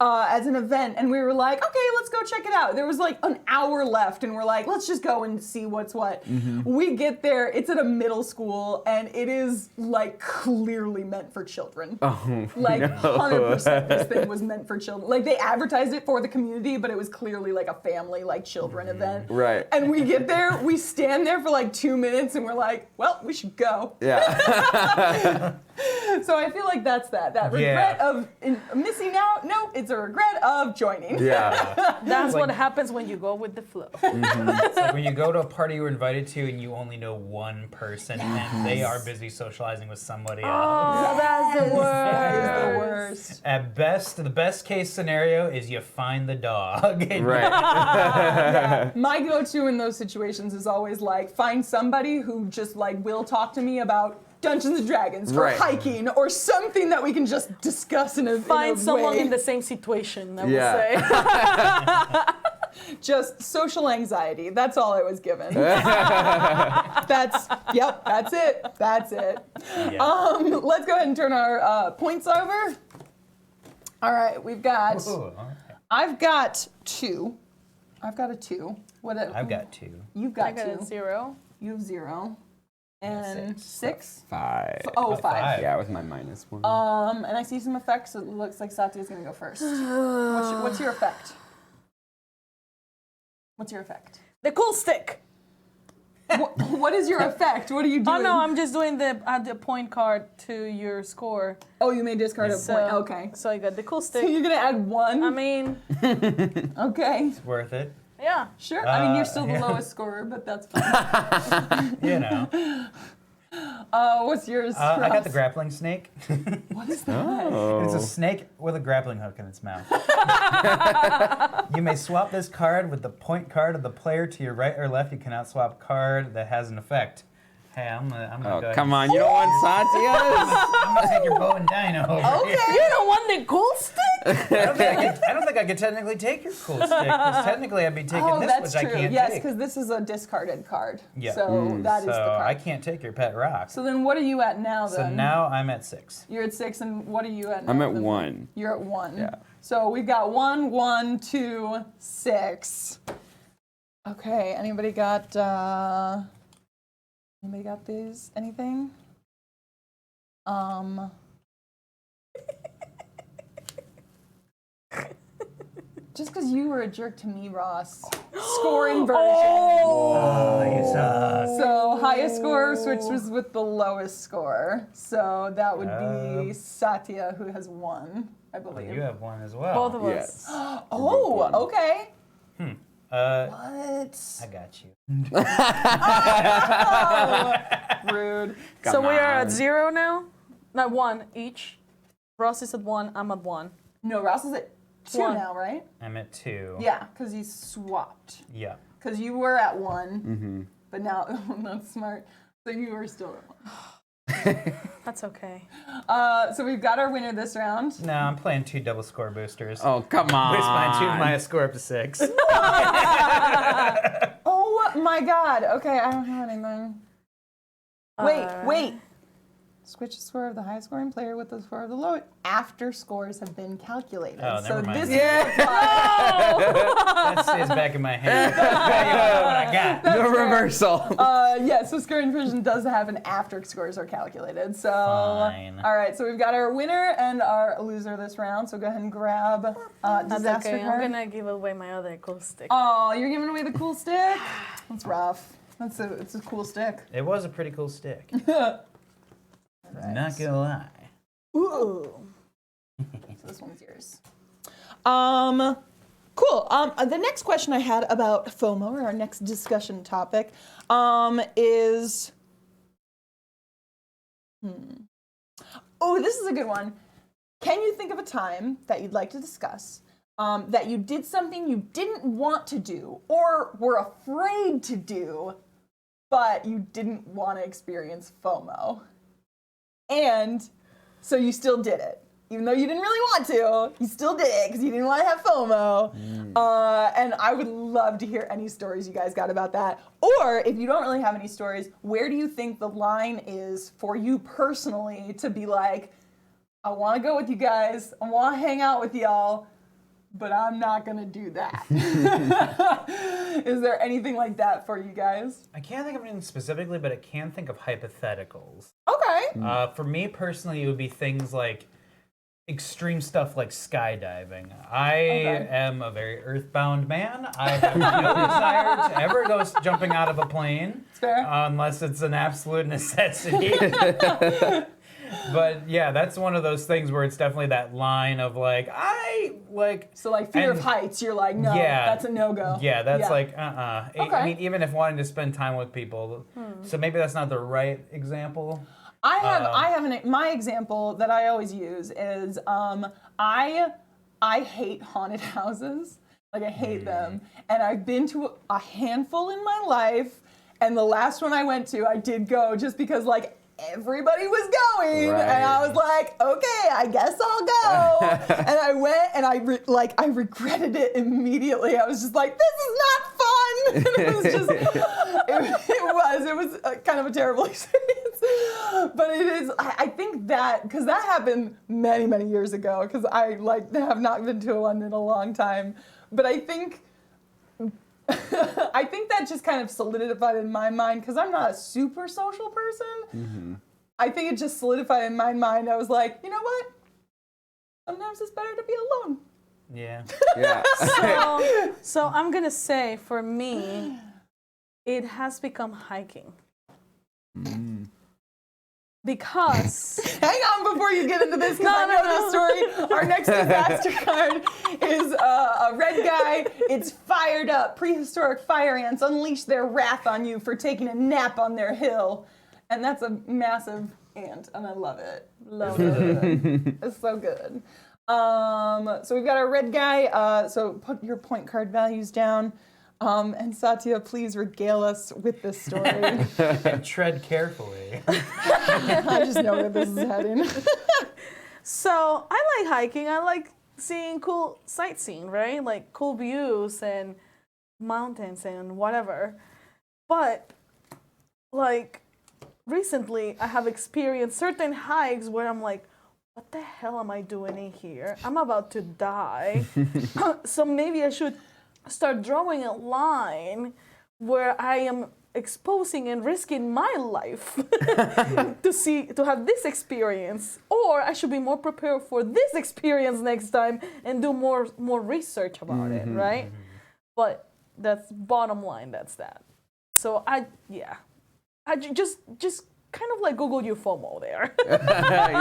As an event, and we were like, okay, let's go check it out. There was like an hour left, and we're like, let's just go and see what's what. We get there, it's at a middle school, and it is like clearly meant for children. Like 100% this thing was meant for children. Like they advertised it for the community, but it was clearly like a family, like children event. Right. And we get there, we stand there for like 2 minutes, and we're like, well, we should go. Yeah. So I feel like that's that regret of missing out. No, it's a regret of joining. Yeah. That's like- what happens when you go with the flow. It's like when you go to a party you're invited to and you only know one person and they are busy socializing with somebody else. Oh, that's the That is the worst. worst. At best, the best case scenario is you find the dog. Right. My go-to in those situations is always like find somebody who just like will talk to me about Dungeons and Dragons or Right. hiking or something that we can just discuss in a Find someone way. in the same situation, I Yeah. would say. Just social anxiety. That's all I was given. That's it. That's it. Yeah. Let's go ahead and turn our points over. All right, we've got. Ooh, okay. I've got 2. I've got a 2. I've got 2. You've I got got 2. a 0. You have 0. And 6. 5. Oh, 5. 5. Yeah, with my -1. And I see some effects. It looks like Sathia's gonna go first. What's your effect? What's your effect? The cool stick. What is your effect? What are you doing? Oh no, I'm just doing the add the point card to your score. Oh, you may discard a So, point. Okay. So I got the cool So stick. you're gonna add 1. I mean, Okay. It's worth it. yeah. Sure. I mean, you're still the yeah. lowest scorer, but that's fine. You know. What's yours? I got the Ross? grappling snake. What is that? It's a snake with a grappling hook in its mouth. You may swap this card with the point card of the player to your right or left. You cannot swap a card that has an effect. Hey, I'm gonna go Oh, ahead come on. You don't want Sathia's? I'm gonna take your bow and dino over here. You don't want the cool stick? I don't think I could technically take your cool stick, because technically I'd be taking Oh, this, that's which true. I can't Yes, take. because this is a discarded card. Yeah. So that is the So card. I can't take your pet rock. So then what are you at now then? So now I'm at 6. You're at 6, and what are you at now? I'm at then? 1. You're at 1. Yeah. So we've got 1, 1, 2, 6. Okay, anybody got these? Anything? Just because you were a jerk to me, Ross. Scoring version. Oh, you suck. So highest score switches with the lowest score. So that would be Sathia, who has 1, I believe. You have 1 as well. Both of us. Yes. Oh, okay. Uh, What? I got you. Rude. So we are on. at 0 now? Not 1 each. Ross is at 1, I'm at 1. No, Ross is at 2 1. now, right? I'm at 2. Yeah, because he's swapped. Yeah. Because you were at 1, but now, that's smart. So you were still at 1. That's okay. So we've got our winner this round. No, I'm playing 2 double score boosters. Oh, come on. Boost my score up to 6. Oh my god. Okay, I don't have anything. Wait. Switch the score of the high scoring player with the score of the low after scores have been calculated. Oh, so never mind. this That stays back in my head. I got. The reversal. so scoring division does happen after scores are calculated. So Fine. all right, so we've got our winner and our loser this round. So go ahead and grab That's disaster okay. card. I'm gonna give away my other cool stick. Oh, you're giving away the cool stick? That's rough. It's a cool stick. It was a pretty cool stick. Not gonna lie. Ooh. So this one's yours. Cool. The next question I had about FOMO, or our next discussion topic, is. Oh, this is a good one. Can you think of a time that you'd like to discuss that you did something you didn't want to do or were afraid to do, but you didn't want to experience FOMO? And so you still did it. Even though you didn't really want to, you still did it because you didn't want to have FOMO. And I would love to hear any stories you guys got about that. Or if you don't really have any stories, where do you think the line is for you personally to be like, I want to go with you guys, I want to hang out with y'all, but I'm not going to do that. Is there anything like that for you guys? I can't think of anything specifically, but I can think of hypotheticals. Okay. For me personally, it would be things like extreme stuff like skydiving. I am a very earthbound man. I have no desire to ever go jumping out of a plane. It's fair. Unless it's an absolute necessity. But yeah, that's one of those things where it's definitely that line of like, So like fear of and- heights, you're like, no, Yeah. that's a no-go. Yeah, that's Yeah. like, Okay. I mean, even if wanting to spend time with people. So maybe that's not the right example. I have my example that I always use is I hate haunted houses. Like I hate them. And I've been to a handful in my life, and the last one I went to, I did go just because like everybody was going, Right. and I was like, okay, I guess I'll go. And I went, and I regretted it immediately. I was just like, this is not fun. And it was just, it was kind of a terrible experience. But it is, I think that, because that happened many, many years ago, because I have not been to one in a long time. But I think that just kind of solidified in my mind, because I'm not a super social person. I think it just solidified in my mind. I was like, you know what? Sometimes it's better to be alone. Yeah. Yeah. So I'm gonna say for me, it has become hiking. Because Hang on before you get into this, because I know this story. Our next disaster card is a red guy. It's fired up. Prehistoric fire ants unleash their wrath on you for taking a nap on their hill. And that's a massive ant, and I love it. love It's it. so good. It's so good. So we've got our red guy. So put your point card values down. And Sathia, please regale us with this story. And tread carefully. I just know where this is heading. So I like hiking. I like seeing cool sightseeing, right? Like cool views and mountains and whatever. But like recently I have experienced certain hikes where I'm like, what the hell am I doing in here? I'm about to die. So maybe I should start drawing a line where I am exposing and risking my life to have this experience, or I should be more prepared for this experience next time and do more research about it, right? But that's bottom line. That's that. So I just kind of like Google your FOMO there.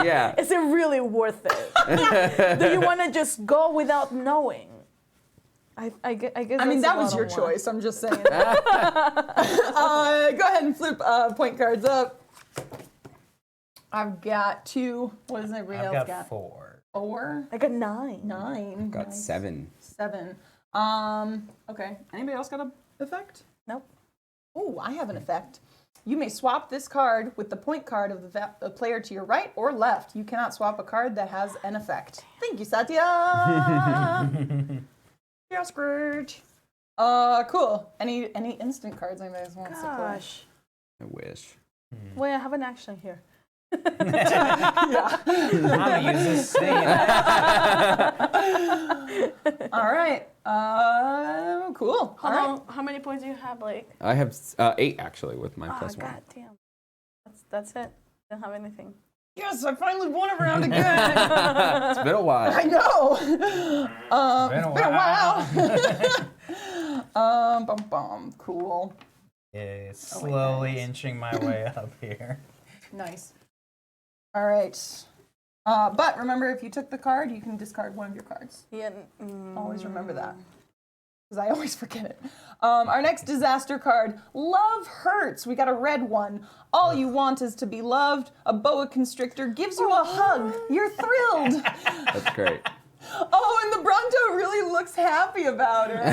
Yeah. Is it really worth it? Do you want to just go without knowing? I guess. I mean, that that's the was your bottom line. choice. I'm just saying. Go ahead and flip point cards up. I've got 2. What does everybody I've else got 4. 4? I got 9. 9. Got Nice. 7. 7. Okay. Anybody else got an effect? Nope. Oh, I have an effect. You may swap this card with the point card of the player to your right or left. You cannot swap a card that has an effect. Thank you, Sathia. Yeah, Scrooge. Cool. Any instant cards anybody wants to play? Gosh. I wish. Wait, I have an action here. Yeah. I'm gonna use this thing. All right. Cool. All right. How many points do you have, Blake? I have 8 actually with my Oh, +1. God damn. That's it. Don't have anything. Yes, I finally won a round again. It's been a while. I know. Been a while. Cool. Yeah, slowly inching my way up here. Nice. All right. But remember, if you took the card, you can discard one of your cards. Yeah. Always remember that. Because I always forget it. Our next disaster card, Love Hurts. We got a red one. All you want is to be loved. A boa constrictor gives you a hug. You're thrilled. That's great. Oh, and the Bronto really looks happy about her.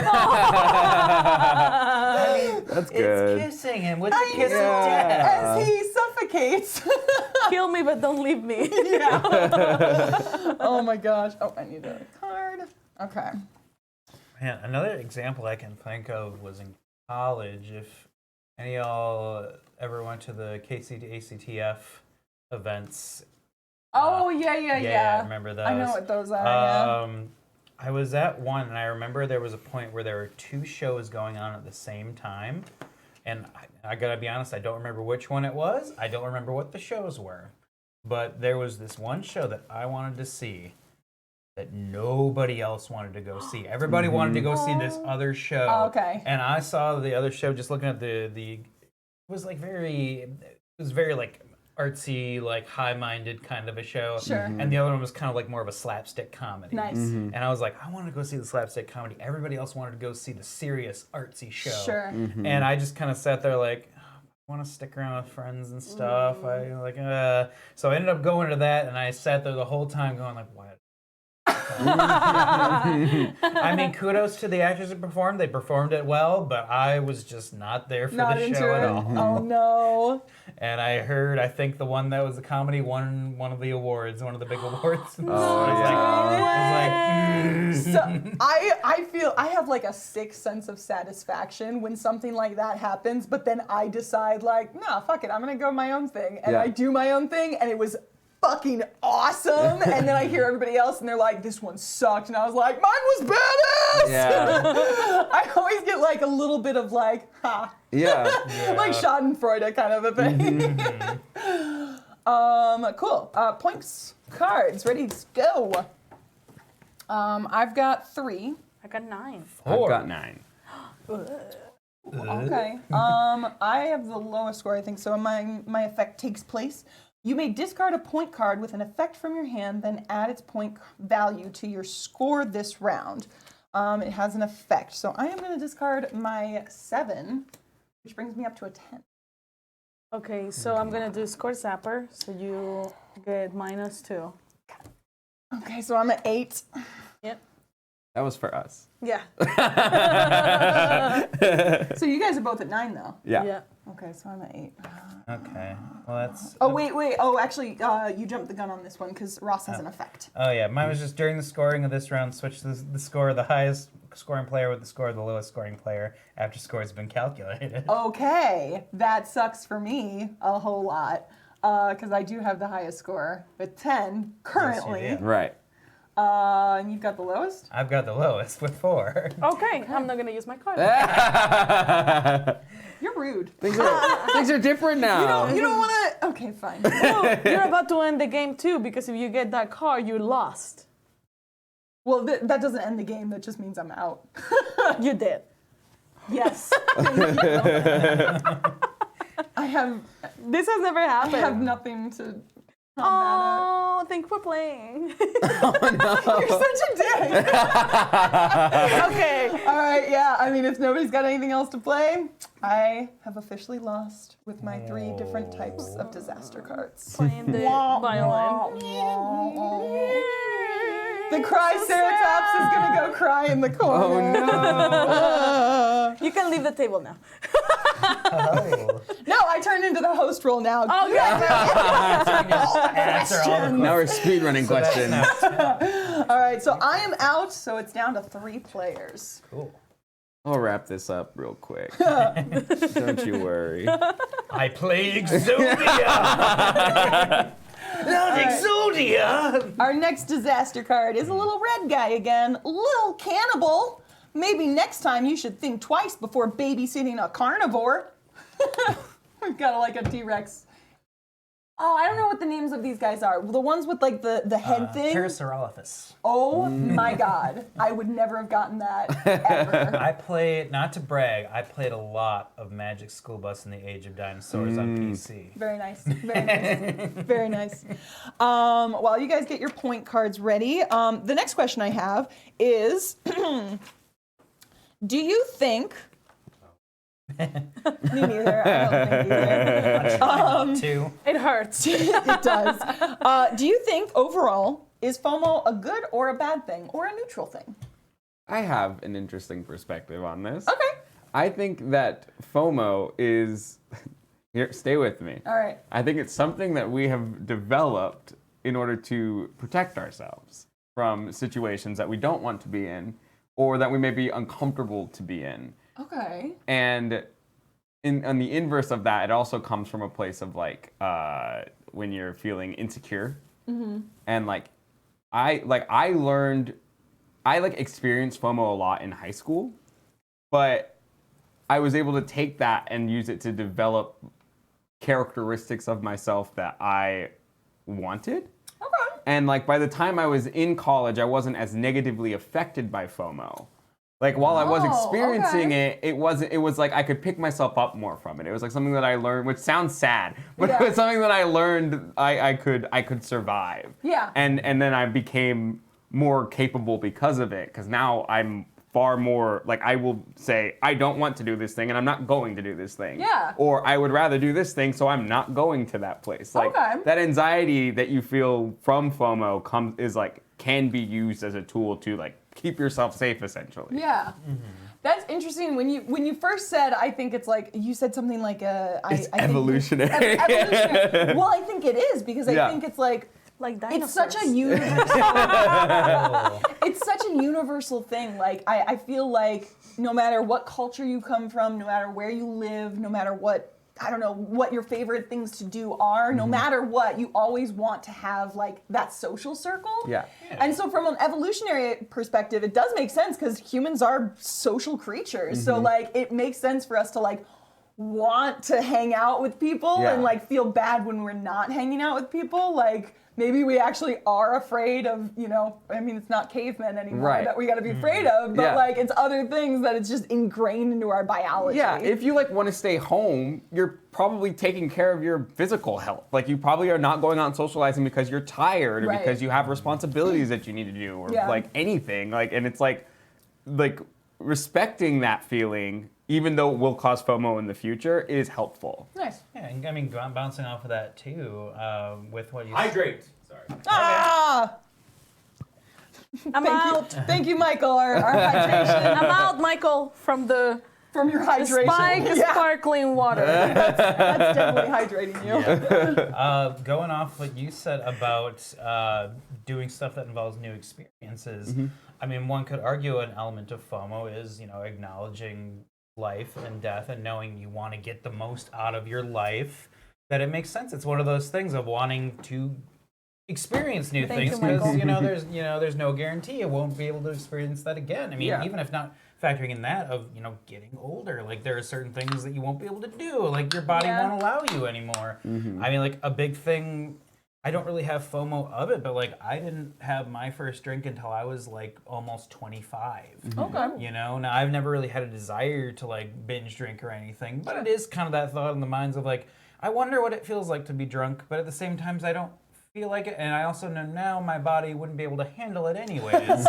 That's good. It's kissing him with the kiss of Yeah. death. As he suffocates. Kill me, but don't leave me. Yeah. Oh my gosh. Oh, I need a card. Okay. Man, another example I can think of was in college. If any of y'all ever went to the ACTF events. Oh, yeah. I remember those. I know what those are, yeah. I was at one, and I remember there was a point where there were 2 shows going on at the same time. And I gotta be honest, I don't remember which one it was. I don't remember what the shows were. But there was this one show that I wanted to see that nobody else wanted to go see. Everybody wanted to go see this other show. Oh, okay. And I saw the other show just looking at it was very like artsy, like high-minded kind of a show. Sure. And the other one was kind of like more of a slapstick comedy. Nice. And I was like, I want to go see the slapstick comedy. Everybody else wanted to go see the serious artsy show. Sure. And I just kind of sat there like, I want to stick around with friends and stuff. So I ended up going to that, and I sat there the whole time going like, what? I mean, kudos to the actors who performed. They performed it well, but I was just not there for Not the into show it. at all. Oh no. And I think the one that was the comedy won one of the awards, one of the big awards. Oh, I was like, So I feel I have like a sick sense of satisfaction when something like that happens, but then I decide like, nah, fuck it, I'm gonna go my own thing. And Yeah. I do my own thing, and it was fucking awesome. And then I hear everybody else and they're like, this one sucked. And I was like, mine was badass. Yeah. I always get like a little bit of like, ha. Yeah. Like Schadenfreude kind of a thing. Cool. Points, cards, ready to go. I've got 3. I got 9. I've got 9. Okay. I have the lowest score, I think. So my effect takes place. You may discard a point card with an effect from your hand, then add its point value to your score this round. It has an effect. So I am going to discard my 7, which brings me up to a 10. Okay, so I'm gonna do score zapper, so you get -2. Okay, so I'm at 8. Yep. That was for us. Yeah. So you guys are both at 9, though. Yeah. Okay, so I'm at 8. okay. Well, that's. Oh, wait. Oh, actually, you jumped the gun on this one because Ross has an effect. Oh yeah, mine was just during the scoring of this round, switch the score of the highest scoring player with the score of the lowest scoring player after score has been calculated. Okay, that sucks for me a whole lot because I do have the highest score with 10 currently. Yes, you do. Right. And you've got the lowest? I've got the lowest with 4. Okay, I'm not gonna use my card. You're rude. Things are different now. You don't want to. Okay, fine. No, you're about to end the game too, because if you get that card, you lost. Well, that doesn't end the game. That just means I'm out. You did. Yes. I have This has never happened. nothing to combat Oh, thank you for playing. it. You're such a dick. Okay. All right, yeah. I mean, if nobody's got anything else to play, I have officially lost with my 3 different types of disaster cards. Playing the violin. The Triceratops is gonna go cry in the corner. Oh no. You can leave the table now. Oh. No, I turned into the host role now. Oh, yeah. Answer all the Now we're speedrunning questions. All right, so I am out, so it's down to 3 players. Cool. I'll wrap this up real quick. Don't you worry. I play Exodia. Not Exodia. Our next disaster card is a little red guy again. Little cannibal. Maybe next time you should think twice before babysitting a carnivore. We've got like a T-Rex. Oh, I don't know what the names of these guys are. The ones with like the head thing. Parasaurolophus. Oh my god. I would never have gotten that ever. I played, not to brag, I played a lot of Magic School Bus in the Age of Dinosaurs on PC. Very nice. Very nice. Very nice. While you guys get your point cards ready, the next question I have is do you think me neither. I don't think either. Two. It hurts. It does. Do you think overall is FOMO a good or a bad thing or a neutral thing? I have an interesting perspective on this. Okay. I think that FOMO is, here, stay with me. All right. I think it's something that we have developed in order to protect ourselves from situations that we don't want to be in or that we may be uncomfortable to be in. Okay. And on the inverse of that, it also comes from a place of like when you're feeling insecure. And I experienced FOMO a lot in high school, but I was able to take that and use it to develop characteristics of myself that I wanted. Okay. And like by the time I was in college, I wasn't as negatively affected by FOMO. Like while I was experiencing it was like I could pick myself up more from it. It was like something that I learned, which sounds sad, but it was something that I learned I could survive. Yeah. And then I became more capable because of it. Because now I'm far more like I will say I don't want to do this thing and I'm not going to do this thing. Yeah. Or I would rather do this thing, so I'm not going to that place. Like that anxiety that you feel from FOMO can be used as a tool to like keep yourself safe essentially. Yeah. That's interesting. When you first said, I think it's like, you said something like It's evolutionary. Evolutionary. Well, I think it is because I think it's like dinosaurs. it's such a universal it's such a universal thing. Like I feel like no matter what culture you come from, no matter where you live, no matter what what your favorite things to do are, no matter what, you always want to have like that social circle. Yeah. And so from an evolutionary perspective, it does make sense because humans are social creatures. So like it makes sense for us to like want to hang out with people and like feel bad when we're not hanging out with people. Like maybe we actually are afraid of, I mean, it's not cavemen anymore that we got to be afraid of, but like it's other things that it's just ingrained into our biology. Yeah, if you like want to stay home, you're probably taking care of your physical health. Like you probably are not going out and socializing because you're tired or because you have responsibilities that you need to do or like anything. Like, and it's like respecting that feeling, even though it will cause FOMO in the future, is helpful. Nice. Yeah, and I mean, bouncing off of that too, with what you Hydrate. Sorry. Ah! I'm out. Thank you, Michael, our hydration. I'm out, Michael, from your hydration. sparkling water. That's definitely hydrating you. Yeah. Going off what you said about doing stuff that involves new experiences, I mean, one could argue an element of FOMO is, acknowledging life and death and knowing you want to get the most out of your life, that it makes sense. It's one of those things of wanting to experience new things because there's no guarantee you won't be able to experience that again. I mean, even if not factoring in that of getting older, like there are certain things that you won't be able to do, like your body won't allow you anymore. I mean, like a big thing, I don't really have FOMO of it, but like I didn't have my first drink until I was like almost 25. Okay. Now I've never really had a desire to like binge drink or anything, but it is kind of that thought in the minds of like, I wonder what it feels like to be drunk, but at the same time I don't feel like it, and I also know now my body wouldn't be able to handle it anyways.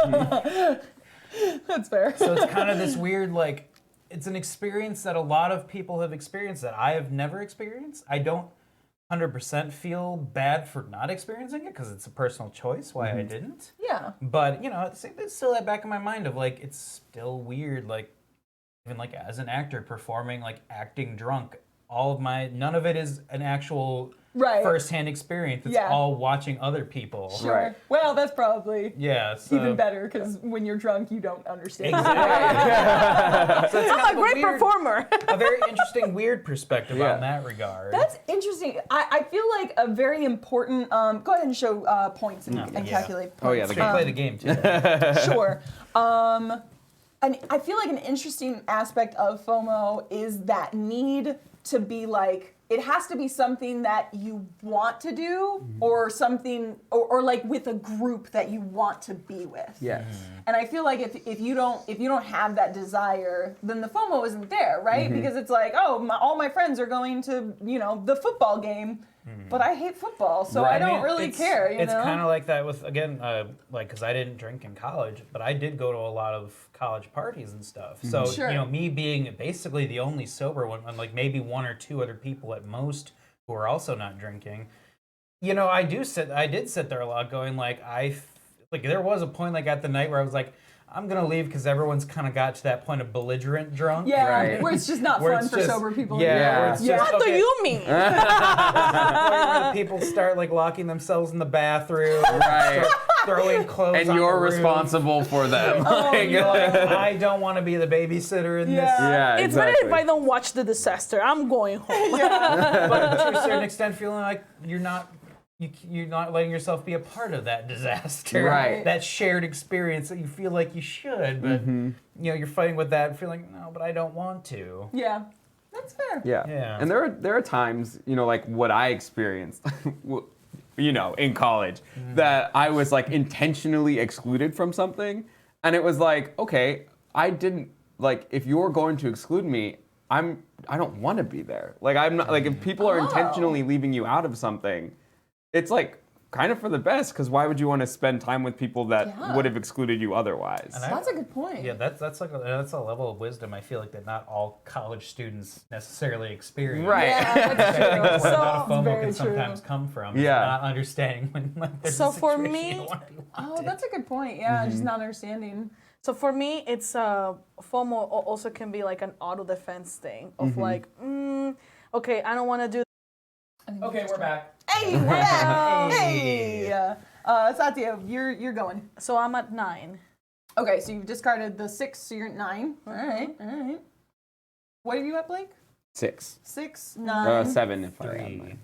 That's fair. So it's kind of this weird, like, it's an experience that a lot of people have experienced that I have never experienced. I don't 100% feel bad for not experiencing it because it's a personal choice why I didn't. Yeah. But, it's still that back in my mind of, like, it's still weird. Like, even like as an actor performing, like acting drunk. None of it is an actual first-hand experience. It's all watching other people. Sure. Right. Well, that's probably even better because when you're drunk, you don't understand. Exactly. So it's I'm kind a of great performer. a very interesting, weird perspective on that regard. That's interesting. I feel like a very important. Go ahead and show points and calculate points. Oh yeah, So you play the game too. Sure. And I feel like an interesting aspect of FOMO is that need to be like, it has to be something that you want to do or something, or like with a group that you want to be with. Yes. And I feel like if you don't have that desire, then the FOMO isn't there, right? Because it's like, oh, all my friends are going to, the football game, but I hate football, so I don't really care. It's kind of like that with, again, because I didn't drink in college, but I did go to a lot of college parties and stuff. So, me being basically the only sober one, and like maybe one or two other people at most who are also not drinking, I did sit there a lot going like, there was a point like at the night where I was like, I'm going to leave because everyone's kind of got to that point of belligerent drunk. Yeah, Right. where it's just not fun for sober people. Yeah. What do you mean? Where the people start like locking themselves in the bathroom, Right. start throwing clothes And on you're the roof. responsible for them. You're like, I don't want to be the babysitter in this. Yeah, It's exactly. better if I don't watch the disaster. I'm going home. But to a certain extent, feeling like you're not letting yourself be a part of that disaster, Right. that shared experience that you feel like you should, but you're fighting with that, feeling no, but I don't want to. Yeah, that's fair. Yeah. And there are times, like what I experienced, in college, that I was like intentionally excluded from something, and it was like, okay, I didn't like if you're going to exclude me, I don't want to be there. Like I'm not like if people are intentionally leaving you out of something, it's like kind of for the best, because why would you want to spend time with people that would have excluded you otherwise? That's a good point. Yeah, that's a level of wisdom I feel like that not all college students necessarily experience. Right. Yeah, that's Where true. a lot of FOMO very can sometimes true. come from. Is Yeah. not understanding when there's So a for situation me- you don't want to be Oh, wanted. that's a good point. Yeah, just not understanding. So for me, it's FOMO also can be like an auto defense thing of like, okay, I don't want to do. Okay, we're back. Hey, we're back. Hey, Sathia, you're going. So I'm at 9. Okay, so you've discarded the 6, so you're at 9. All right. What are you at, Blake? 6. 6, 9, 7 if I have 3. mine.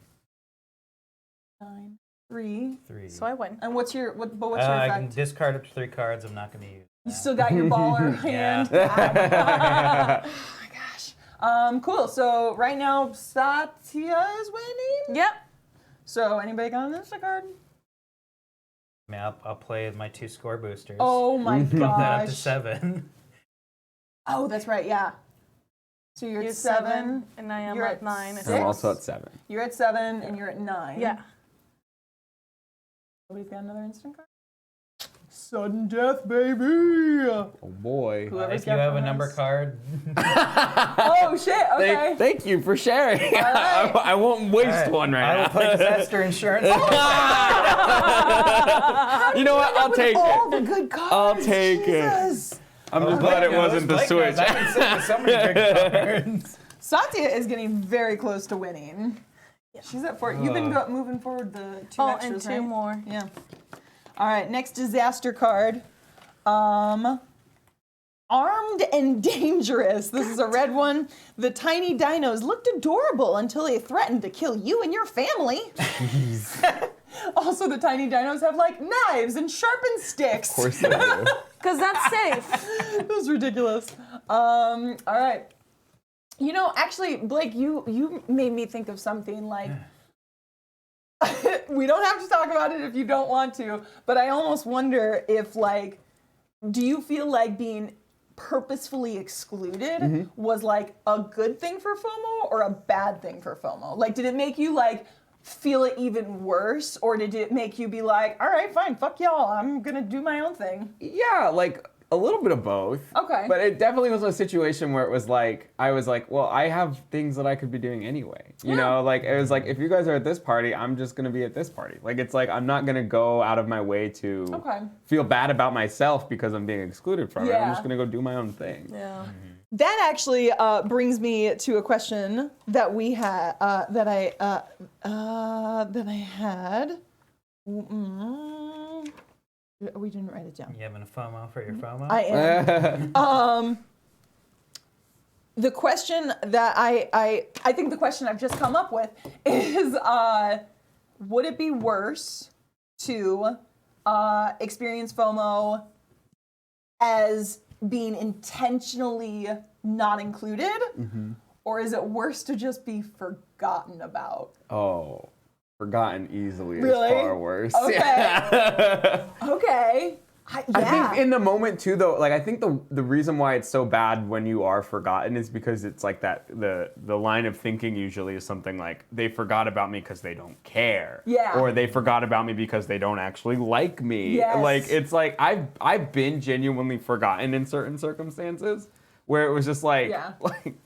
9, 3. 3. So I win. And what's your what's your I can effect? discard up to 3 cards. I'm not going to use. You still got your baller hand. Yeah. Oh my gosh. Cool. So right now Satya is winning. Yep. So anybody got an Insta card? I mean, I'll play my 2 score boosters. Oh my Bump that up to gosh. 7. Oh, that's right. Yeah. So you're You're at 7. and I am You're at at 9. six. I'm also at 7. You're at 7, and you're at 9. Yeah. Nobody's got another instant card. Sudden death, baby. Oh boy. Whoever's If you got have a the number most. card, Oh shit. Okay. Thank you for sharing. right. I won't waste Alright, one I right will now. play disaster insurance. You know what? I'll take All it. the good cards. I'll take it. Jesus. I'm just glad it wasn't the Switch. I've been sitting with so many good cards. Satya is getting very close to winning. She's at 4. You've been moving forward the 2 Oh, extras, and 2 right? more. Yeah. All right, next disaster card. Armed and dangerous. This is a red one. The tiny dinos looked adorable until they threatened to kill you and your family. Also, the tiny dinos have like knives and sharpened sticks. Of course they do. Because that's safe. That was ridiculous. All right. Actually, Blake, you made me think of something like. We don't have to talk about it if you don't want to, but I almost wonder if, like, do you feel like being purposefully excluded was, like, a good thing for FOMO or a bad thing for FOMO? Like, did it make you, like, feel it even worse, or did it make you be like, all right, fine, fuck y'all, I'm gonna do my own thing? Yeah, like a little bit of both. Okay. But it definitely was a situation where it was like, I was like, well, I have things that I could be doing anyway. You know, like it was like, if you guys are at this party, I'm just gonna be at this party. Like it's like, I'm not gonna go out of my way to feel bad about myself because I'm being excluded from it. I'm Yeah. just gonna go do my own thing. Yeah. That actually brings me to a question that we had that I had. We didn't write it down. You having a FOMO for your FOMO? I am. The question that I think the question I've just come up with is, would it be worse to experience FOMO as being intentionally not included, or is it worse to just be forgotten about? Oh, forgotten easily Really? is far worse. Okay. Yeah. Okay. I think in the moment too, though, like I think the reason why it's so bad when you are forgotten is because it's like that the line of thinking usually is something like they forgot about me because they don't care, or they forgot about me because they don't actually like me. Yes. Like it's like I've been genuinely forgotten in certain circumstances where it was just like,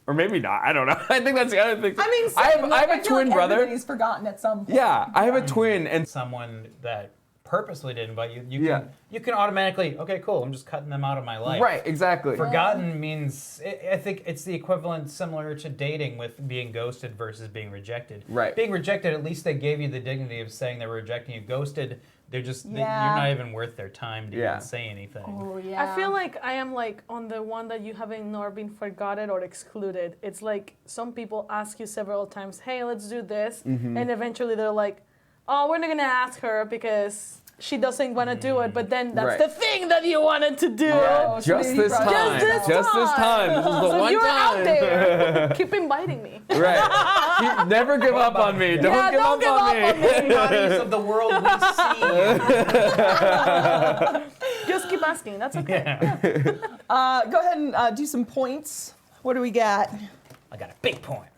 or maybe not. I don't know. I think that's the other thing. I mean, I have a twin brother. Everybody's forgotten at some point. Yeah, I have a twin, and Someone that purposely didn't invite you, you can automatically, okay, cool, I'm just cutting them out of my life. right, exactly. Forgotten means, I think it's the equivalent similar to dating with being ghosted versus being rejected. Right. Being rejected, at least they gave you the dignity of saying they were rejecting you. Ghosted, they're just, you're not even worth their time to even say anything. Oh, yeah. I feel like I am like on the one that you haven't nor been forgotten or excluded. It's like some people ask you several times, hey, let's do this. And eventually they're like, oh, we're not going to ask her because she doesn't want to do it. But then that's the thing that you wanted to do. Oh, so Just maybe this probably- time. Just this time. This is the So one you're time. out there. Keep inviting me. Right. Never give up on me. Don't give don't up on me. Bodies of the world we see. Just keep asking. That's okay. Go ahead and do some points. What do we got? I got a big point.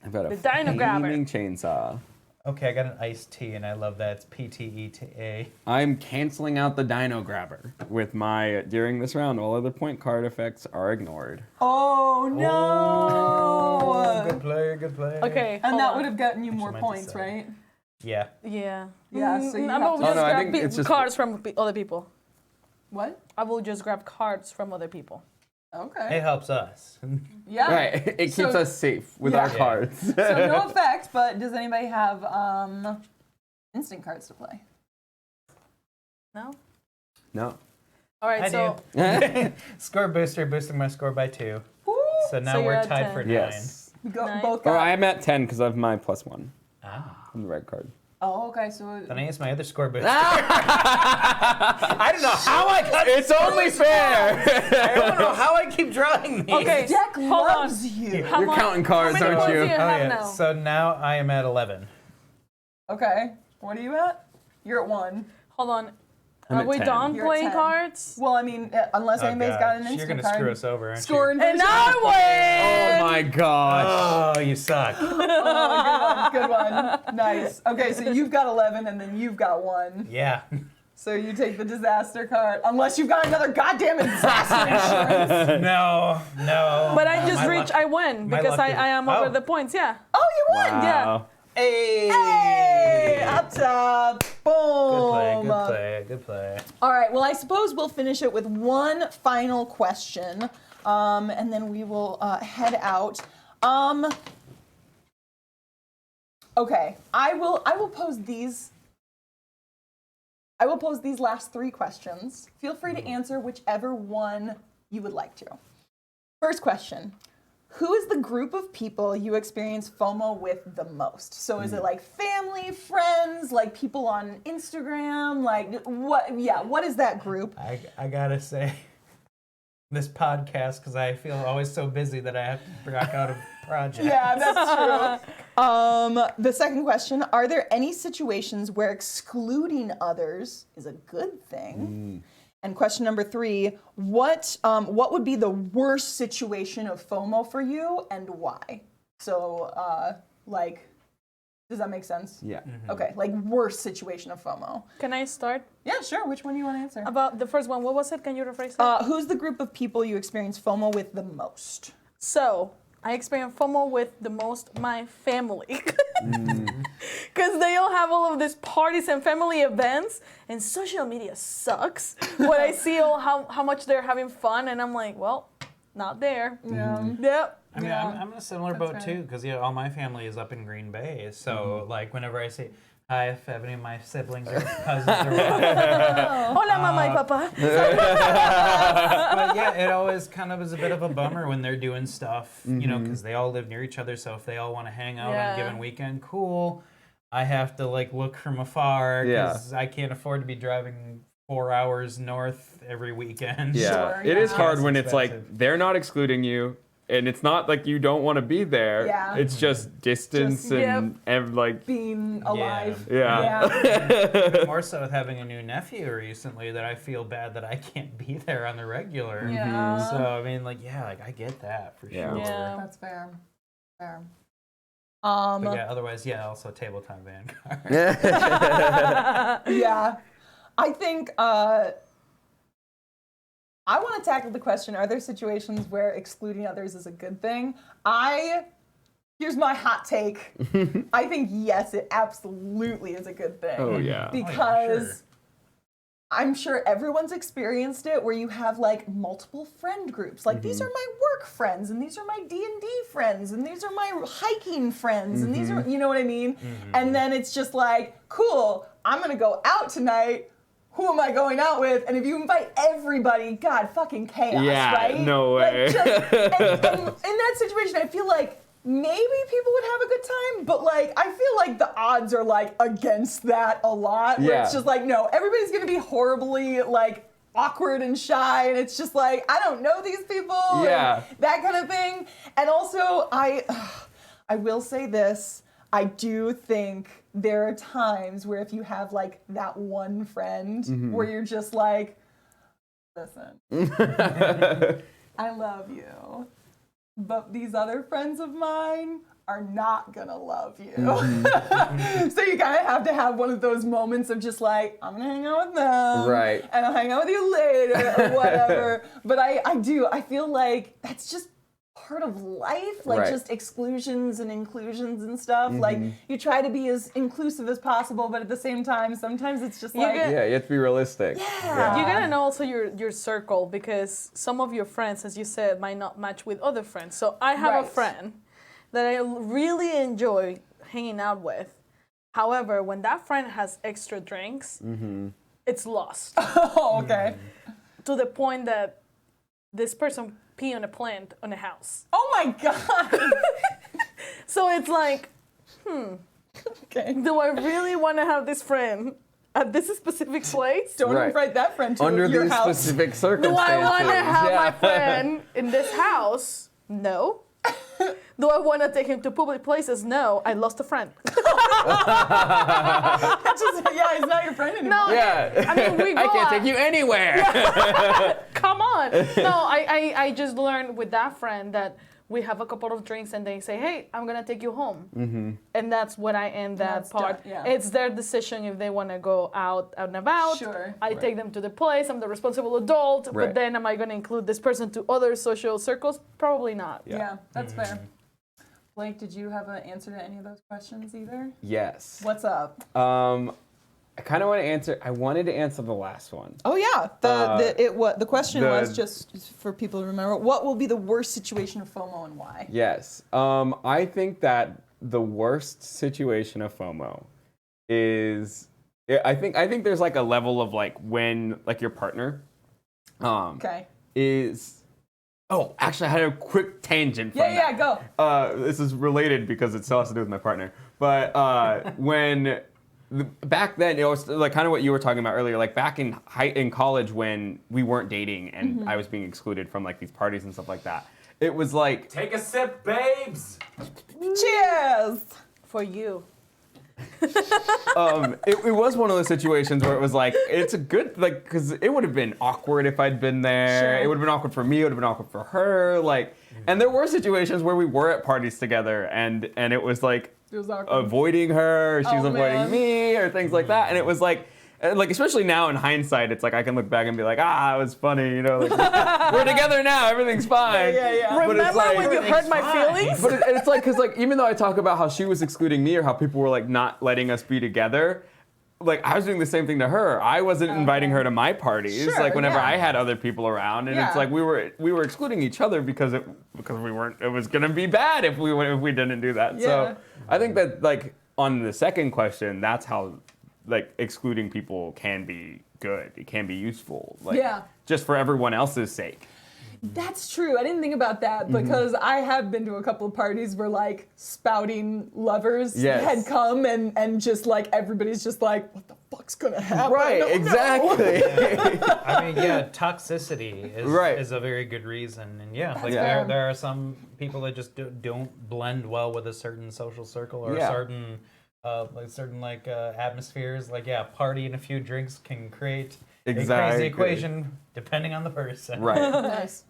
I've got a The Dino Grabber. flaming chainsaw. Okay, I got an iced tea, and I love that. It's PTETA. I'm canceling out the Dino Grabber with my, during this round, all other point card effects are ignored. Oh, no. Good play, good play. Okay. And hold that on. would have gotten you more meant to points, say. right? Yeah. Yeah. Yeah, so you I have will to- just Oh, no, I grab think it's just- cards from other people. What? I will just grab cards from other people. Okay. It helps us. Yeah. Right. It keeps So- us safe with Yeah. our cards. So no effect, but does anybody have instant cards to play? No? No. All right, I so do. Score booster, boosting my score by 2. Woo! So now So you're we're at tied 10. for 9. Yes. We go, Nice. both Or got. I'm at 10 because of my +1 Ah. from the red card. Oh, okay. So Then I use my other score booster. I don't know how I got It's only fair. I don't know how I keep drawing these. Okay. Deck Hold loves on. you. How You're much- counting cards, how many aren't points you? do you Oh, have yeah. now? So now I am at 11. Okay. What are you at? You're at 1. Hold on. I'm Are at we 10. done You're at playing 10. cards? Well, I mean, unless Oh, anybody's God. got an You're instant gonna card. screw us over, aren't Score you? and And I Oh my gosh. Oh, you suck. Good one. Nice. Okay, so you've got 11, and then you've got 1. Yeah. So you take the disaster card, unless you've got another goddamn disaster insurance. No. But I just My reached, luck- I win my because luck I is- am oh. over the points, yeah. Oh, you won! Wow. Hey. Hey, up top. Boom. Good play. Good play. All right, well, I suppose we'll finish it with one final question, and then we will head out. Okay, I will pose these. I will pose these last 3 questions. Feel free to answer whichever one you would like to. First question. Who is the group of people you experience FOMO with the most? So is it like family, friends, like people on Instagram? Like what? Yeah, what is that group? I gotta say, this podcast, because I feel always so busy that I have to back out of projects. Yeah, that's true. The second question, are there any situations where excluding others is a good thing? And question number 3, what would be the worst situation of FOMO for you and why? So, like, does that make sense? Yeah. Okay, like worst situation of FOMO. Can I start? Yeah, sure. Which one do you want to answer? About the first one, what was it? Can you rephrase that? Who's the group of people you experience FOMO with the most? So, I experience FOMO with the most my family. Because they all have all of these parties and family events, and social media sucks. When I see how much they're having fun, and I'm like, well, not there. Yeah. Yep. I mean, Yeah. I'm in a similar That's boat fair. too, because all my family is up in Green Bay. So like whenever I say hi, if any of my siblings or cousins or what, Hola, mamá y papá. but yeah, it always kind of is a bit of a bummer when they're doing stuff, you know, because they all live near each other. So if they all want to hang out on Yeah. a given weekend, cool. I have to like look from afar because I can't afford to be driving 4 hours north every weekend. Yeah, Sure, it is yeah. hard It's when it's like expensive. they're not excluding you, and it's not like you don't want to be there. Yeah. It's just distance Just- and like Being alive. yeah. More so with having a new nephew recently that I feel bad that I can't be there on the regular. Yeah. So I mean, like, yeah, like I get that for Yeah. sure. Yeah. That's fair. Fair. But yeah, otherwise, yeah, also Tabletime Vanguard. Yeah. I think I want to tackle the question, are there situations where excluding others is a good thing? Here's my hot take. I think yes, it absolutely is a good thing. Oh yeah. Because sure. I'm sure everyone's experienced it where you have like multiple friend groups. Like these are my work friends and these are my D&D friends and these are my hiking friends and these are, you know what I mean? And then it's just like, cool, I'm going to go out tonight. Who am I going out with? And if you invite everybody, God, fucking chaos, Yeah, right? no way. Like and in that situation, I feel like maybe people would have a good time, but like I feel like the odds are like against that a lot. Where it's Yeah. just like, no, everybody's gonna be horribly like awkward and shy, and it's just like I don't know these people, Yeah. and that kind of thing. And also, I will say this: I do think there are times where if you have like that one friend where you're just like, listen, I love you, but these other friends of mine are not gonna love you. So you kind of have to have one of those moments of just like, I'm gonna hang out with them, Right. and I'll hang out with you later or whatever. But I feel like that's just part of life, like Right. just exclusions and inclusions and stuff. Like you try to be as inclusive as possible, but at the same time, sometimes it's just like, Yeah, you have to be realistic. Yeah. You gotta know also your circle, because some of your friends, as you said, might not match with other friends. So I have a Right. friend that I really enjoy hanging out with. However, when that friend has extra drinks, it's lost oh, okay. to the point that this person pee on a plant on a house. Oh my God. So it's like, Okay. do I really want to have this friend at this specific place? Don't Right. invite that friend to Under your these house. specific Do circumstances. I want to have yeah. my friend in this house? No. Do I want to take him to public places? No. I lost a friend. Yeah, he's not your friend anymore. No. Yeah. I mean, we go I can't out. take you anywhere. Come on. No, I just learned with that friend that we have a couple of drinks and they say, hey, I'm going to take you home. And that's when I end that That's part. done, yeah. It's their decision if they want to go out and about. Sure. I take them to the place. I'm the responsible adult. Right. But then am I going to include this person to other social circles? Probably not. Yeah, that's fair. Blake, did you have an answer to any of those questions either? Yes. What's up? I kind of want to answer. I wanted to answer the last one. Oh yeah, the question the- was just for people to remember. What will be the worst situation of FOMO and why? Yes. I think that the worst situation of FOMO is. I think there's like a level of like when like your partner. Okay. Is. Oh, actually, I had a quick tangent. From Yeah, go. This is related because it still has to do with my partner. But back then, it was like kind of what you were talking about earlier. Like back in college when we weren't dating and I was being excluded from like these parties and stuff like that. It was like Take a sip, babes. Cheers. For you. it was one of those situations where it was like it's a good like because it would have been awkward if I'd been there. Sure. It would have been awkward for me. It would have been awkward for her. Like, and there were situations where we were at parties together and it was like. It was awkward. Avoiding her, or she's Oh, avoiding man. me, or things like that. And it was like especially now in hindsight, it's like I can look back and be like, it was funny, you know. Like, we're together now, everything's fine. Yeah. But it's Remember like, when you hurt my feelings? But it's like, because like even though I talk about how she was excluding me or how people were like not letting us be together, like I was doing the same thing to her. I wasn't inviting her to my parties. Sure, like whenever yeah. I had other people around, and it's Yeah. like we were excluding each other because we weren't. It was gonna be bad if we didn't do that. Yeah. So I think that like on the second question, that's how like excluding people can be good. It can be useful. Like Yeah. just for everyone else's sake. That's true. I didn't think about that because I have been to a couple of parties where like spouting lovers Yes. had come and just like everybody's just like, what the fuck's gonna happen? Right. I don't know." Exactly. I mean, yeah, toxicity is, Right. is a very good reason, and yeah, like Yeah. there are some people that just don't blend well with a certain social circle or Yeah. certain atmospheres. Like yeah, party and a few drinks can create a Exactly. crazy equation depending on the person. Right. Nice.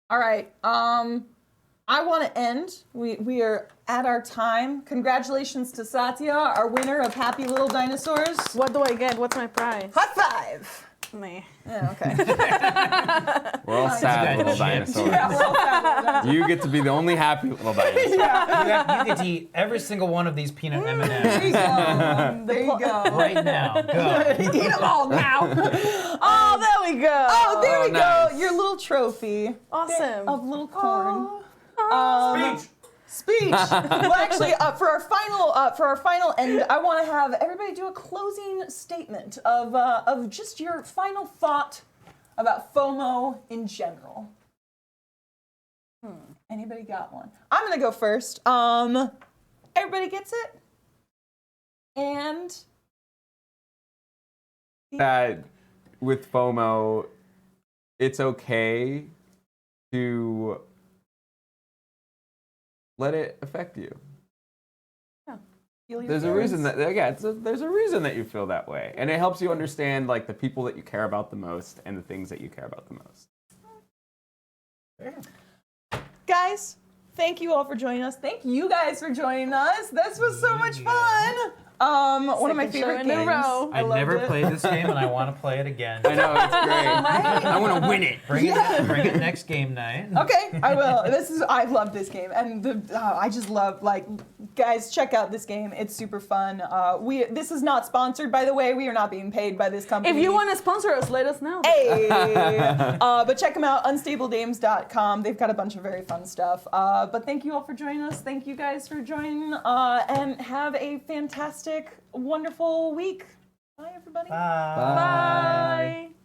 All right. I want to end. We are at our time. Congratulations to Sathia, our winner of Happy Little Dinosaurs. What do I get? What's my prize? High five. Meh. Yeah, okay. We're all sad little Shit. dinosaurs. Yeah, we're all fabulous. You get to be the only happy little dinosaur. You get to eat every single one of these peanut There you M&Ms go. There you go. right now. Go. Eat them all now. Oh, there we go. Oh, there Oh, we nice. go. Your little trophy Awesome. of little corn. Speech. Speech. Well, actually, for our final end, I want to have everybody do a closing statement of just your final thought about FOMO in general. Anybody got one? I'm gonna go first. Everybody gets it, and That with FOMO, it's okay to let it affect you. feel your There's a feelings. reason that there's a reason that you feel that way, and it helps you understand like the people that you care about the most and the things that you care about the most. Guys, thank you all for joining us. Thank you guys for joining us. This was so much fun. One of my Second show favorite in a games. row. I loved never it. played this game, and I want to play it again. I know it's great. I want to win it. Bring it next game night. Okay, I will. I love this game, and I just love guys, check out this game. It's super fun. This is not sponsored, by the way. We are not being paid by this company. If you want to sponsor us, let us know. Hey! But check them out, unstabledames.com. They've got a bunch of very fun stuff. But thank you all for joining us. Thank you guys for joining, and have a fantastic, wonderful week. Bye, everybody. Bye. Bye.